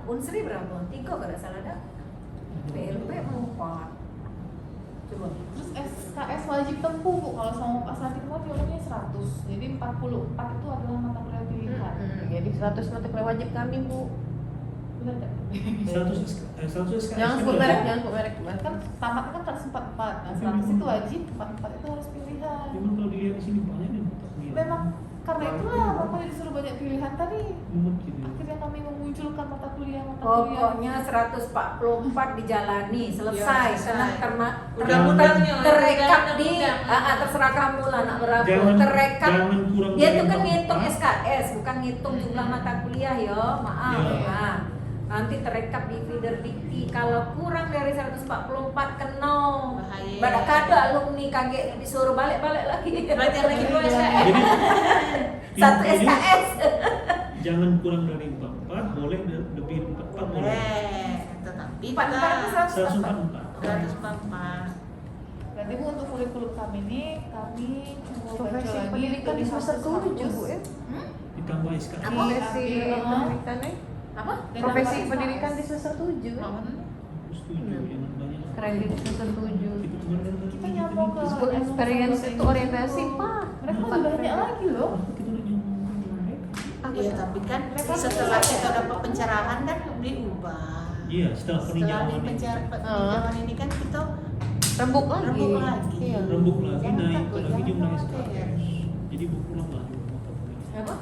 Unsri berapa? 3 kalau tidak salah dah. PLP 4. Coba. Terus SKS wajib tempuh Bu, kalau sama Pak Sandi kan nilainya 100. Jadi 44 itu adalah mata kuliah pilihan. Jadi 100 mata kuliah wajib kami Bu. Benar enggak? 100 SKS. Jangan sebut merek, jangan sebut merek. Kan tamat kan 144. Nah, 100 itu wajib, 44 itu harus pilihan. Memang kalau dilihat di sini banyak nih mata kuliah. Memang karena itulah makanya disuruh banyak pilihan tadi. Mumet gitu. Akhirnya kami memunculkan mata kuliah. Pokoknya 144 dijalani, selesai. Iya, Karena selesai. karena Undang-undangnya, terekap di undang-undang. terserah kamu lah nak berapa. Jangan- Terekap. jangan kurang Dia dari tuh kan 44. ngitung SKS, bukan ngitung jumlah mata kuliah yo. Maaf. Iya. Nah, nanti terekap di feeder dikti. Kalau kurang dari 144 kena. Bahaya. Badak kada alumni kaget disuruh balik-balik lagi. Berarti lagi 2 SKS. Jadi Satu intinya, SKS. jangan kurang dari 44, boleh lebih 44 boleh. Tetapi 44 itu 144. 144. 144. Berarti Bu untuk kurikulum kami ini kami coba baca Profesi lagi pendidikan di semester 7 Bu ya. Ditambah SKS. Profesi pendidikannya. Apa? Profesi pendidikan di semester 7. Setuju, jangan banyak. Keren di semester 7. Itu kemarin kan Kita nyambung ke School experience itu orientasi Pak. Mereka lebih banyak lagi loh. Kita udah nyambung. Iya, tapi kan setelah kita dapat pencerahan kan diubah. Iya, setelah Setelah peninjauan di ini. peninjauan ini kan kita Rembuk lagi. Rembuk lagi. Iya. Rembuk lagi, Jangan naik takut, lagi jangan jumlah khawatir. SKS. Jadi berkurang lah jumlah mata kuliah. Apa?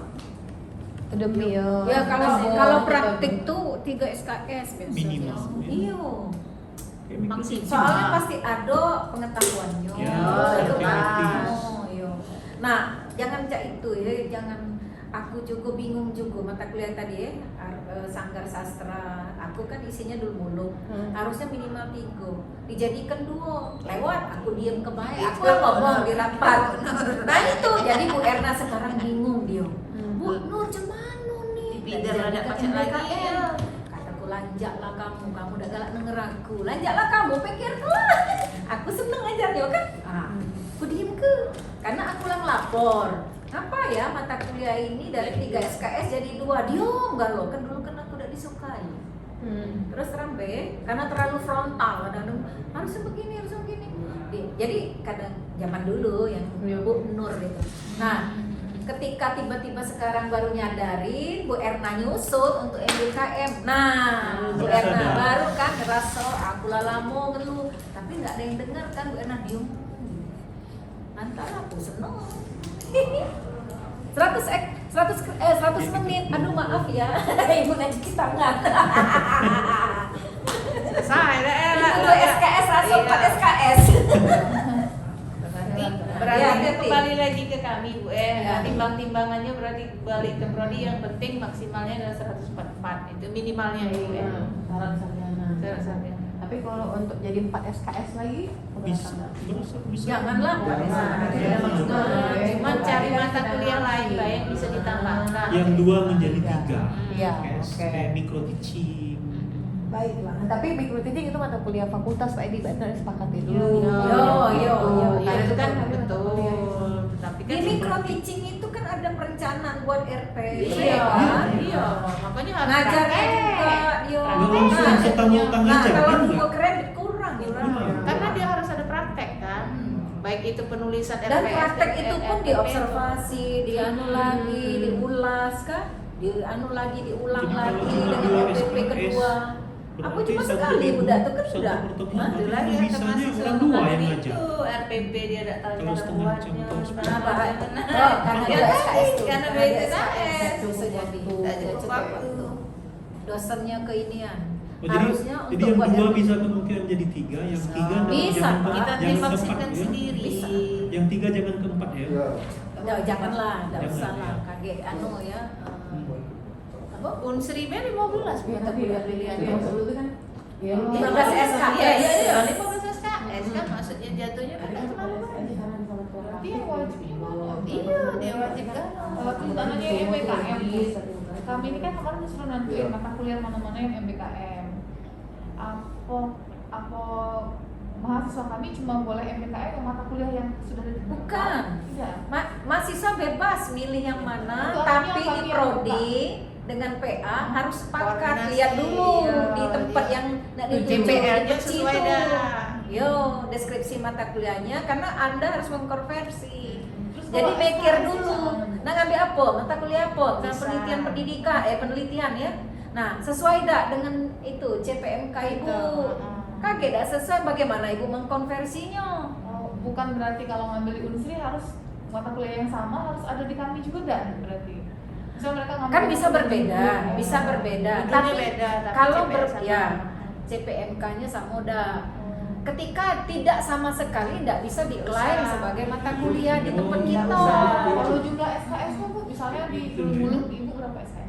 Demi ya. Ya kalau Kamu- kalau praktik tuh 3 SKS biasanya. Minimal, ya. Iya. Kayak mikro Maksimal. Soalnya pasti ada pengetahuannya. Ya, itu kan. praktis. Oh, iya. Nah, jangan cak itu ya, jangan aku juga bingung juga mata kuliah tadi ya, sanggar sastra. Aku kan isinya dulu mulu. Harusnya minimal 3. Dijadikan 2. Lewat aku diam ke baik. Aku yang ngomong di rapat. Nah itu jadi Bu Erna sekarang bingung dia. Bu Nur cemano nih? Biar ada pacar lagi, ya. Kataku lanjaklah kamu udah galak denger aku. Lanjaklah kamu, pikirlah. Aku seneng aja dia kan. Aku diem ke. Karena aku lang lapor. Apa ya mata kuliah ini dari 3 SKS jadi 2. Diam enggak lo? Kan dulu kan aku udah disukai. Terus terang be, karena terlalu frontal kadang harusnya begini. Jadi kadang zaman dulu yang Bu Nur gitu. Nah, ketika tiba-tiba sekarang baru nyadarin, Bu Erna nyusun untuk MBKM. Nah, Bu Baru Erna sadar. baru kan ngerasa aku lalamu ngeluh, tapi nggak ada yang dengar kan Bu Erna diem. Nanti aku seneng. 100 menit. Aduh maaf ya, Ibu ngaji tangan. Selesai dah. Itu SKS langsung 4 SKS. Berarti Ya, kan hati-hati. kembali lagi ke kami Bu Ya. timbang-timbangannya berarti balik ke prodi yang penting maksimalnya adalah 144 itu minimalnya ya Bu ya. Syarat sarjana. Syarat sarjana. Tapi kalau untuk jadi 4 SKS lagi Bisa, keberatan. bisa. Janganlah nggak bisa. Iya, maksudnya. Cuman cari mata kuliah lain Mbak yang bisa ditambahkan. Yang 2 menjadi 3. Iya, SKS, oke. kayak mikro teaching. Baiklah. Tapi micro teaching itu mata kuliah fakultas Pak Edi, Mbak harus sepakati dulu. Yo. Ya itu kan Tapi mata betul. kuliah. Tapi Di kan micro teaching itu kan ada perencanaan buat RP. Iya, kan? iya. Makanya harus Ngajarnya praktek. juga yo. Nggak langsung Nah, setang-setang nah, aja, kalau kan? buku kredit kurang ya. Karena dia harus ada praktek kan. Baik itu penulisan Dan RPS, praktek itu pun RPP, diobservasi, dianu lagi, diulas kan, dianu lagi, diulang Jadi lagi kalau dengan dua RPP SKS, kedua. Aku berarti cuma satu sekali ibu, udah tuh kan satu udah. pertemuan Hah? itu Itulah dia bisanya termasuk orang 2 yang itu ngajar. RPP dia ada Kalau cara setengah jam, buatnya. kalau sepuluh Nah, bahaya. Benar. Oh, karena Ya dua tadi, SKS tuh. karena Karena dua dua SKS. bisa jadi. Tidak cukup Cukup waktu. Dosennya keinian. Oh, jadi Harusnya yang buat 2 RPP. bisa kemungkinan jadi 3, yang 3 Bisa, jangan Pak. Kita jangan ke 4 dimaksudkan ya. sendiri. Bisa. Yang 3 jangan ke 4 ya. Janganlah, enggak Jangan, usah lah. ya. Kaget anu ya. Apa? Unsri 15 mata kuliah pilihan. Yang dulu itu kan Ya, 15 SKS. Iya, 15 SKS kan maksudnya jatuhnya kan nggak kemana-mana. Berarti yang wajibnya banyak. Iya, dia wajib kan. Kalau tuntutannya MBKM, kami ini kan kemarin disuruh nentuin mata kuliah mana-mana yang MBKM. Apa mahasiswa kami cuma boleh MBKM yang mata kuliah yang sudah ditentukan? Bukan. Tidak. Mahasiswa bebas milih yang mana, Itu tapi artinya di kami yang prodi dengan PA harus sepakat, Koordinasi, lihat dulu iya, di tempat iya. yang nak Di dituju JPL-nya di sesuai situ. dah. Yo, deskripsi mata kuliahnya karena Anda harus mengkonversi. Terus Jadi kalau mikir SKS dulu, sama. nah ngambil apa? Mata kuliah apa? Nah, Bisa. penelitian pendidikan, penelitian ya. Nah, sesuai tak dengan itu CPMK Ibu? Itu, Kaget tak sesuai, bagaimana Ibu mengkonversinya? Oh, bukan berarti kalau ngambil di Unsri harus mata kuliah yang sama harus ada di kami juga dan berarti. Misal mereka ngambil Kan bisa mata kuliah berbeda, dulu. bisa berbeda. Judulnya Tapi beda, tapi kalau CPM sama. ya CPMK-nya sama udah. Ketika tidak sama sekali tidak bisa diklaim Bisa. sebagai mata kuliah di tempat Oh, kita. bisa. Kalau jumlah SKS kan Bu, misalnya di Mulut Ibu berapa SKS?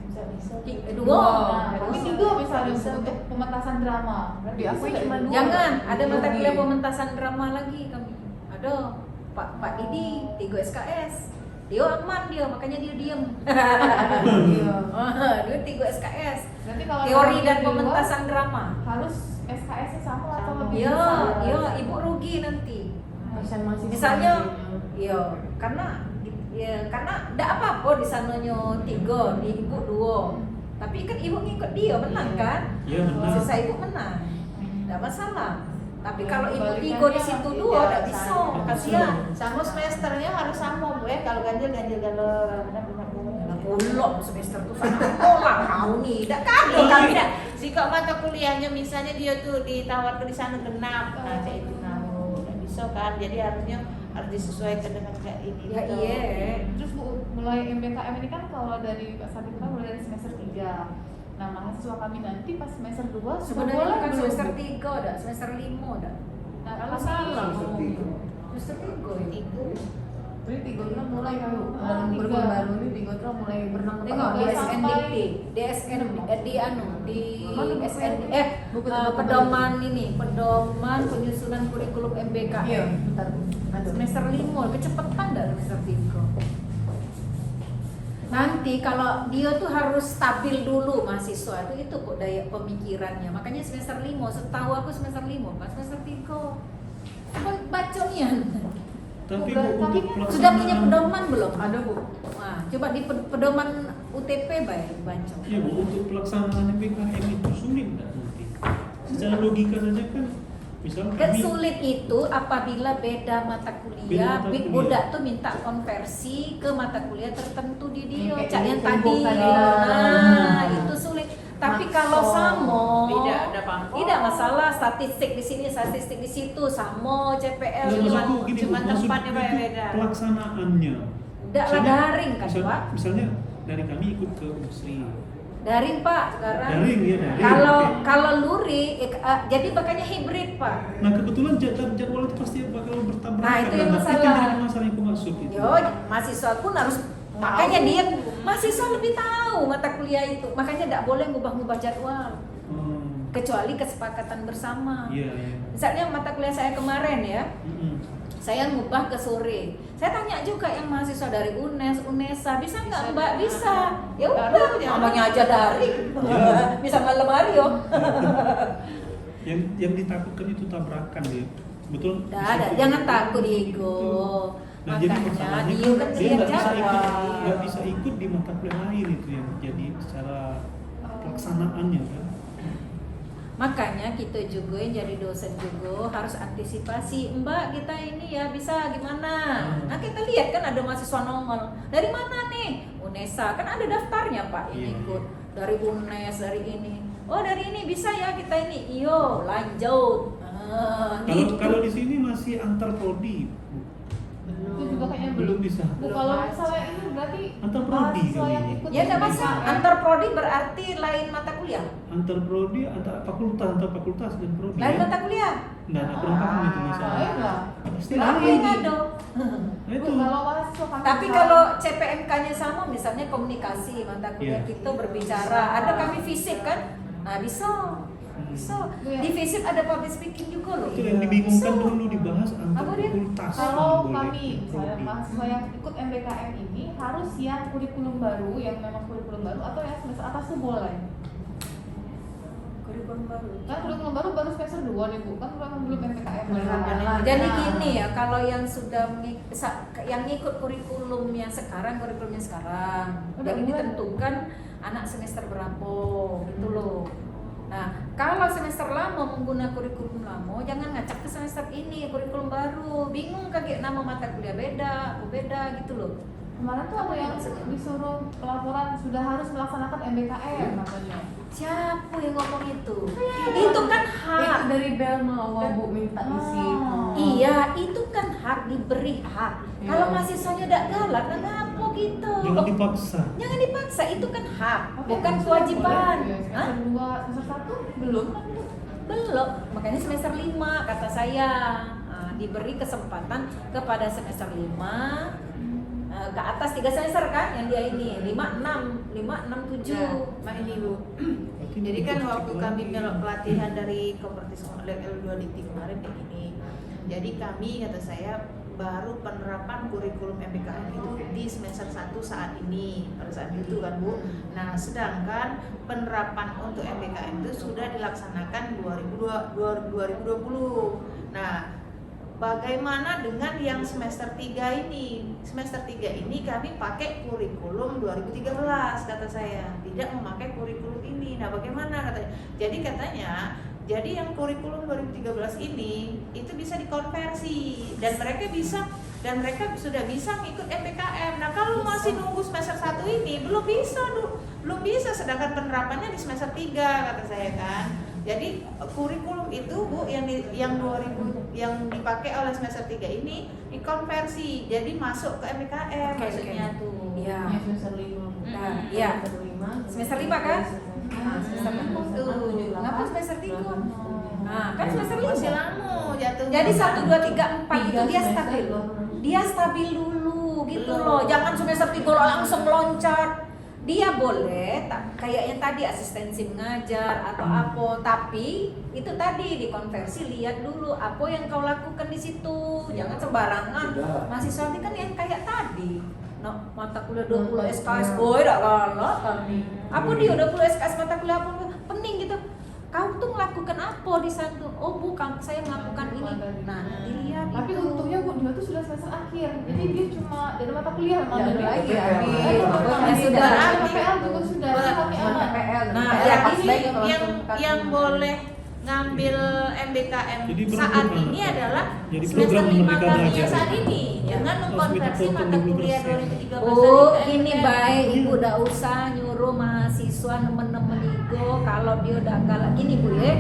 Dua. Nah, tapi tiga misalnya Bu, untuk pementasan drama. Berarti aku cuma dua. Jangan, ada mata kuliah pementasan drama lagi kami. Ada Pak Didi 3 SKS. Dia aman dia, makanya dia diam. Iya. Dia 3 SKS. Berarti kalau Teori yang dan di luar, pementasan drama. harus SKS-nya sama atau lebih Iya, besar? iya, Ibu rugi nanti. Masih Misalnya, iya, karena enggak apa-apa di sananya 3, di Ibu 2. Tapi kan Ibu ngikut dia menang kan? Iya, menang. Sisa Ibu menang. Enggak masalah. Tapi Ya, kalau Ibu 3 di kebalikannya situ tidak 2 enggak bisa, sama. kasihan. Sama semesternya harus sama Bu ya. Kalau ganjil benar-benar Bu. Ulok semester tuh sana sekolah kau nih, enggak kado kami dah. Jika mata kuliahnya misalnya dia tuh ditawar ke di sana genap, nah kayak itu ngawur, nggak bisa kan? Jadi harus disesuaikan dengan kayak ini. Ya gitu. iya. Terus Bu, mulai MBKM ini kan kalau dari Pak Sabit kan mulai dari semester 3. Nah, mahasiswa kami nanti pas semester 2 sudah Sebenarnya boleh bukan belum, semester Bu? 3 dah, semester 5 dah. Nah, Kalau kami- salah Semester ngomongnya. 3. Semester 3 ya. Berarti 3 bulan mulai kan Bu, Ah, dalam 3. kurikulum baru ini 3 bulan mulai berenang ke Tengok di Kalau SNDP, pedoman ini, pedoman penyusunan kurikulum MBKM. Iya, bentar Bu. Ada. Semester 5, kecepatan dah semester 3. Nanti kalau dia tuh harus stabil dulu mahasiswa itu kok daya pemikirannya. Makanya semester 5, setahu aku semester 5, pas semester 3. Bacanya. Tapi Bukan, Bu, untuk kami kan Sudah punya pelaksanaan pedoman belum? Ada Bu. Nah, coba di pedoman UTP baca. Iya Bu, untuk pelaksanaan MBKM itu sulit nggak nanti? Secara logika saja kan, misalnya Kan kami sulit itu apabila beda mata Beda kuliah, mata kuliah. budak tuh minta konversi ke mata kuliah tertentu di dia, Kayak cak yang info tadi. tadi. Nah, itu sulit. Tapi Makso. kalau sama, Tidak ada apa-apa. tidak masalah. Statistik di sini, statistik di situ, sama CPL. Nggak, Cuma- maksudku gini, Bu, cuma maksudku tempatnya itu beda-beda. Pelaksanaannya. Tidak lah Misalnya- daring kan Pak? Misalnya dari kami ikut ke Unsri. Daring Pak sekarang. Daring ya, daring. Kalau Oke. kalau luri, jadi makanya hibrid Pak. Nah kebetulan jadwal itu pasti bakal bertabrakan. Nah, itu yang Itu masalah. yang jadi masalah yang aku maksud itu. Yo, mahasiswa pun harus makanya dia mahasiswa lebih tahu mata kuliah itu. Makanya tidak boleh ngubah-ngubah jadwal Hmm. kecuali kesepakatan bersama. Iya, iya. Misalnya mata kuliah saya kemarin ya, Mm-mm. saya ngubah ke sore. Saya tanya juga yang mahasiswa dari UNES, UNESA, bisa nggak Bisa. Mbak? Bisa. Ya udah, Baru aja. namanya aja daring. Ya. Bisa malam hari yo. Yang ditakutkan itu tabrakan dia. Betul. Nggak ada, jangan takut Diego. Nah, jadi Makanya masalahnya Dio kan dia siap nggak bisa ikut, jadwal. nggak bisa ikut di mata kuliah lain itu yang jadi secara pelaksanaannya kan. Makanya kita juga yang jadi dosen juga harus antisipasi. Mbak, kita ini ya bisa gimana? Nah, kita lihat kan ada mahasiswa nongol. Dari mana nih? UNESA. Kan ada daftarnya, Pak. Ini Iya. ikut dari UNES, dari ini. Oh, dari ini bisa ya kita ini. Iyo, lanjut. Kalau di sini masih antar prodi. Itu juga kayaknya Belum bisa. Bu, kalau misalnya ini berarti Antar prodi mahasiswa kali yang ini. ikut Ya enggak masalah. MBKM, Antar prodi berarti lain mata kuliah. Antar prodi, antar fakultas dan prodi. Lain ya? mata kuliah. Nggak ada kurang paham itu masalah. lain lah. Pasti Tapi lain. nggak ada. Nah, itu. Bu, kalau mahasiswa kami Tapi misalnya- kalau CPMK-nya sama, misalnya komunikasi, mata kuliah Iya. kita berbicara, ada kami fisik kan, nah bisa. So, Iya. di FISIP ada public speaking juga loh. Itu yang dibingungkan So, dulu dibahas antar Apa dia? fakultas. Kalau boleh kami, ikut saya prodi. mahasiswa yang ikut MBKM ini harus yang kurikulum baru, yang memang kurikulum baru atau yang semester atas tuh boleh. kurikulum baru. Kan kurikulum baru semester 2 nih Bu, kan belum MBKM. Jadi gini ya, kalau yang sudah yang ngikut kurikulum yang sekarang, Udah yang mulai. ditentukan anak semester berapa gitu loh. Nah, kalau semester lama menggunakan kurikulum lama, jangan ngacak ke semester ini kurikulum baru. Bingung kaget nama mata kuliah beda gitu loh. Kemarin tuh ada yang disuruh pelaporan sudah harus melaksanakan MBKM namanya. Siapa yang ngomong itu? Itu kan hak. Itu dari Bel mau Bu minta di situ. Iya, itu kan hak, diberi hak. Iya. Kalau mahasiswanya udah galak, kenapa gitu? Jangan dipaksa. Jangan dipaksa, itu kan hak, Tapi bukan kan kewajiban. boleh, ya, Hah? semester 2, semester 1 belum kan Bu? Belum, makanya semester 5 kata saya. Nah, diberi kesempatan kepada semester 5 ke atas 3 semester kan yang dia ini 5, 6, 7. Nah, ini Bu. Jadi kan waktu kami melok pelatihan dari Kopertis L2 Dikti kemarin kayak gini. Jadi kami kata saya baru penerapan kurikulum MBKM itu di semester 1 saat ini pada saat itu kan Bu. Nah, sedangkan penerapan untuk MBKM itu sudah dilaksanakan 2020. Nah, bagaimana dengan yang semester 3 ini? Semester 3 ini kami pakai kurikulum 2013 kata saya, tidak memakai kurikulum ini. Nah, bagaimana katanya? Jadi yang kurikulum 2013 ini itu bisa dikonversi dan mereka sudah bisa ngikut MBKM. Nah, kalau masih nunggu semester 1 ini belum bisa sedangkan penerapannya di semester 3 kata saya kan. Jadi kurikulum itu Bu yang 2000 yang dipakai oleh semester 3 ini dikonversi jadi masuk ke MBKM maksudnya tuh. Iya. Ya, semester 5. Nah, iya. Semester 5 kan? Ah, Semester 5 tuh. Kenapa semester 3? Nah, kan semester Masih 5. lama jatuh. Jadi 1, 2, 3, 4 itu dia semester stabil. belum. Dia stabil dulu gitu Belum. loh. Jangan semester 3 lo langsung loncat. Dia boleh kayak yang tadi asistensi mengajar atau apa, tapi itu tadi dikonversi, lihat dulu apa yang kau lakukan di situ. Jangan sembarangan. Sudah. Mahasiswa ini kan yang kayak tadi. No, mata kuliah 20 SKS, boy dak kalah kami. Apa dia 20 SKS mata kuliah apa pening gitu. Kau tuh melakukan apa di sana? Oh bukan, saya melakukan ini. Nah, dilihat Tapi itu. untungnya Bu, dia tuh sudah semester akhir. Jadi dia cuma dari mata kuliah memang Nggak ada dari- lagi ya, PPL. Bi. Ada Ya sudah. PPL juga sudah. Tapi anak PPL. Nah, PPL ya, pas Jadi baik kalau yang langsung kasih. yang boleh ngambil MBKM Jadi saat berebut, ini Pak. adalah Jadi semester program 5 Merdeka kami Belajar. saat ini dengan Harus mengkonversi minta mata potong kuliah 20%. 2013 Bu, tadi ke ini MBKM. baik, Ibu udah usah nyuruh mahasiswa nemen-nemen ego kalau dia udah galak. Ini Bu ya,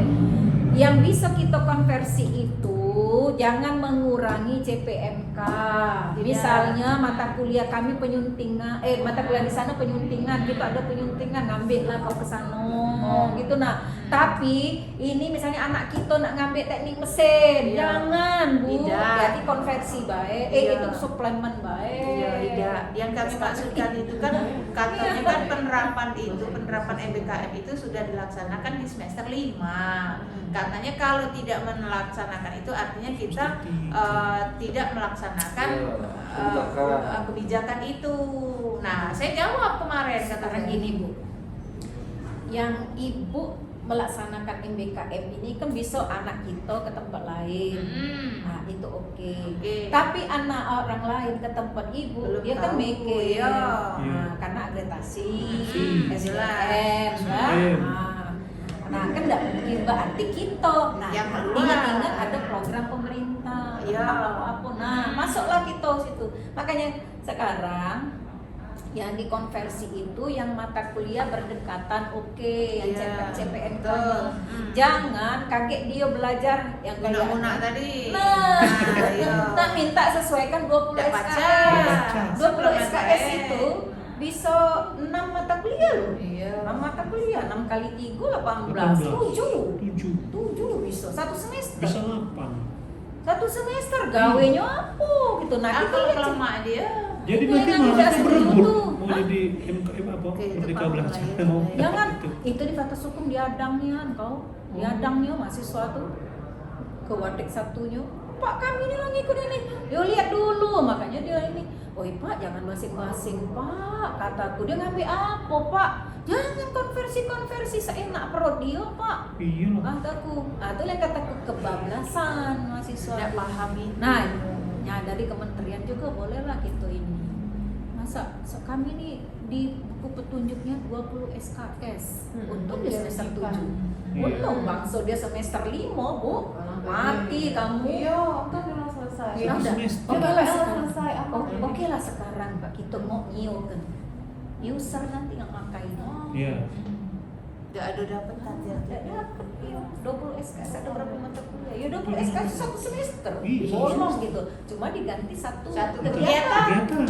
yang bisa kita konversi itu jangan mengurangi CPMK. Misalnya mata kuliah kami penyuntingan, mata kuliah di sana penyuntingan, kita ada penyuntingan, ngambil lah kau ke sana gitu. Nah, tapi ini misalnya anak kita nak ngambil teknik mesin, Iya. jangan Bu. Tidak. Jadi konversi baik, Iya. itu suplemen baik. Iya, tidak. Yang kami maksudkan itu kan katanya kan penerapan MBKM itu sudah dilaksanakan di semester 5. Katanya kalau tidak melaksanakan itu artinya kita tidak melaksanakan kebijakan itu. Nah, saya jawab kemarin katakan gini Bu. Yang Ibu melaksanakan MBKM ini kan besok anak kita ke tempat lain. Nah, itu oke. Oke. Tapi anak orang lain ke tempat Ibu, Belum dia kan tahu, mikir. iya. Nah, karena agregasi, SDM, jelas. kan? Nah, kan enggak mungkin berarti kita. Nah, Yang kedua. ingat ada program pemerintah, Iya. apa. Nah, masuklah kita situ. Makanya sekarang yang dikonversi itu yang mata kuliah berdekatan yang Iya, CPNK. betul. Jangan kaget dia belajar yang kayak Guna-guna tadi. Nah, iya. nah minta sesuaikan 20 Nggak SKS. baca. 20 SKS Suplemen. itu bisa 6 mata kuliah loh. Iya. 6 mata kuliah, 6 kali 3 18. 7. 7 bisa satu semester. Bisa 8. Satu semester gawenya apa gitu. Nah, kita Kalau lihat kelemahan dia Jadi Itu nanti yang tidak mahasiswa setuju berebut tuh. mau Oh jadi MKM apa? Oke, itu Merdeka paham Belajar. lah ya. Oh, Jangan, itu. itu di fakultas hukum diadangnya kau. Diadangnya mahasiswa tuh ke Wadek satunya. Pak kami ini lagi ikut ini. Yo lihat dulu, makanya dia ini. Oh Pak jangan masing-masing Pak, kataku. Dia ngambil apa Pak? Jangan konversi seenak perut dia Pak. Iya lah. Kataku. Nah itu yang kataku kebablasan mahasiswa. Tidak pahami. Nah, ya dari kementerian juga bolehlah gitu ini. Masa kami ini di buku petunjuknya 20 SKS untuk di semester 7. Iya. Untung bangso dia semester 5, Bu. Mati kamu. Iya, kan udah selesai. Iya, Udah. semester. Oke lah Udah sekarang. selesai, apa? Oke lah sekarang Pak kita mau nyiukan. User nanti yang pakai. Iya. Tidak ada dapat nanti. Tidak dapat iya. 20 SKS ada berapa mata kuliah? Ya 20 SKS satu semester. Iya, satu Bolong semester. gitu. Cuma diganti satu Satu kegiatan. kegiatan.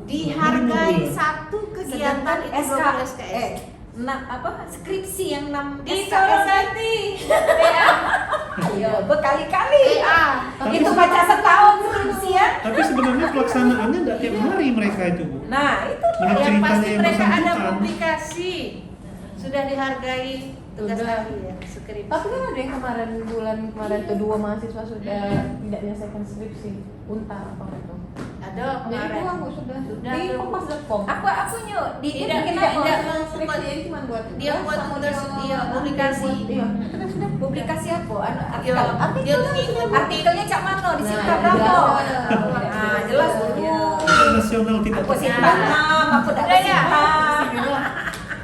Dihargai Iya. satu kegiatan Sedangkan itu 12 SKS. Skripsi yang 6 Ditolong SKS ganti. iya berkali-kali PA. itu baca setahun skripsi ya. Tapi sebenarnya pelaksanaannya tidak tiap hari mereka itu, Bu. Nah itu Menurut Yang ceritanya pasti yang mereka ada bersangkutan. publikasi. Sudah dihargai tugas Sudah. akhir ya, skripsi. Tapi kan ada yang bulan kemarin tuh 2 mahasiswa sudah tidak menyelesaikan skripsi. Untar apa itu? Ada Jadi kemarin. dua Bu, sudah Sudah, di Bu. kompas.com. aku nyok di dia Tidak, bikin tidak, apa? tidak. Skripsi ini cuma buat Dia buat tugas dia publikasi. Iya, kita sudah Publikasi apa? Dia dia tuh ngikutin. Artikelnya cak mana di Nah, Sinta jelas. berapa? Nah jelas dulu. Nasional tidak Aku terkenal. Sinta 6, aku tidak Udah ya?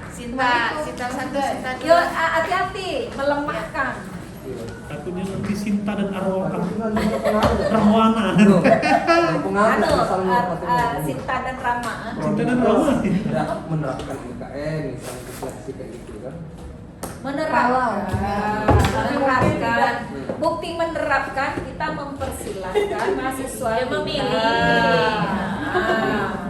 Sinta. Sinta 1, Sinta 2. Yo hati-hati melemahkan. Takutnya nanti Sinta dan Arwana. Berpengaruh Anu, misalnya matematika. Sinta dan Rama. Sinta dan Rama. Tidak menerapkan MKN misalnya situasi kayak gitu kan. Menerapkan. Bukti menerapkan kita mempersilahkan mahasiswa Dia kita, memilih.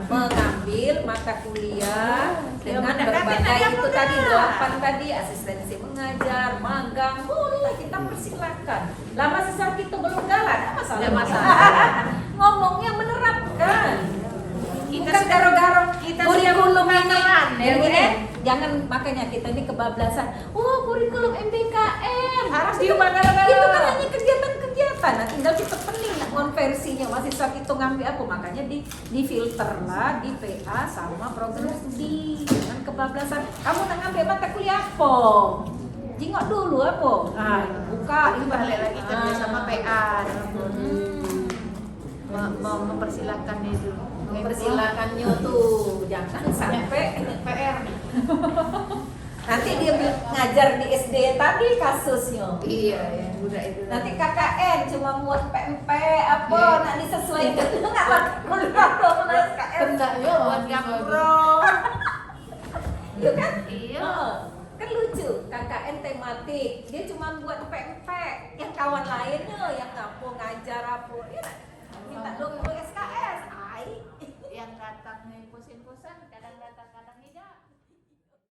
mengambil mata kuliah Dia dengan mendekati berbagai nada itu tadi program. 8 tadi asistensi mengajar, magang, boleh kita persilahkan. Lah mahasiswa kita belum jalan, ada masalah. Ada masalah. Ngomongnya menerapkan. Kita Bukan sudah- garo-garo kita kurikulum sudah ini. pengalaman, Yang ya, ini Bu. jangan makanya kita ini kebablasan. Oh kurikulum MBKM Harus Itu- diubah gara-gara. Itu kan hanya kegiatan-kegiatan. Nah, tinggal kita pening nah, konversinya mahasiswa itu ngambil apa makanya di filter lah di PA sama program studi. Jangan kebablasan. Kamu nak ngambil mata kuliah apa? Jingok dulu apa? Nah, buka Itu balik lagi kerja sama PA dalam mempersilahkan itu. Mempersilakannya tuh jangan sampai PR. nanti dia ngajar di SD tadi kasusnya. Iya, ya, udah itu. Nanti KKN cuma buat PMP apa Iya. nak disesuaikan dengan kuliah SKS. Tendaknya buat gapro. Iya kan? Iya. Oh, kan lucu KKN tematik dia cuma buat PMP yang kawan lainnya yang ngapo ngajar apa ya minta 20 SKS ai Yang katanya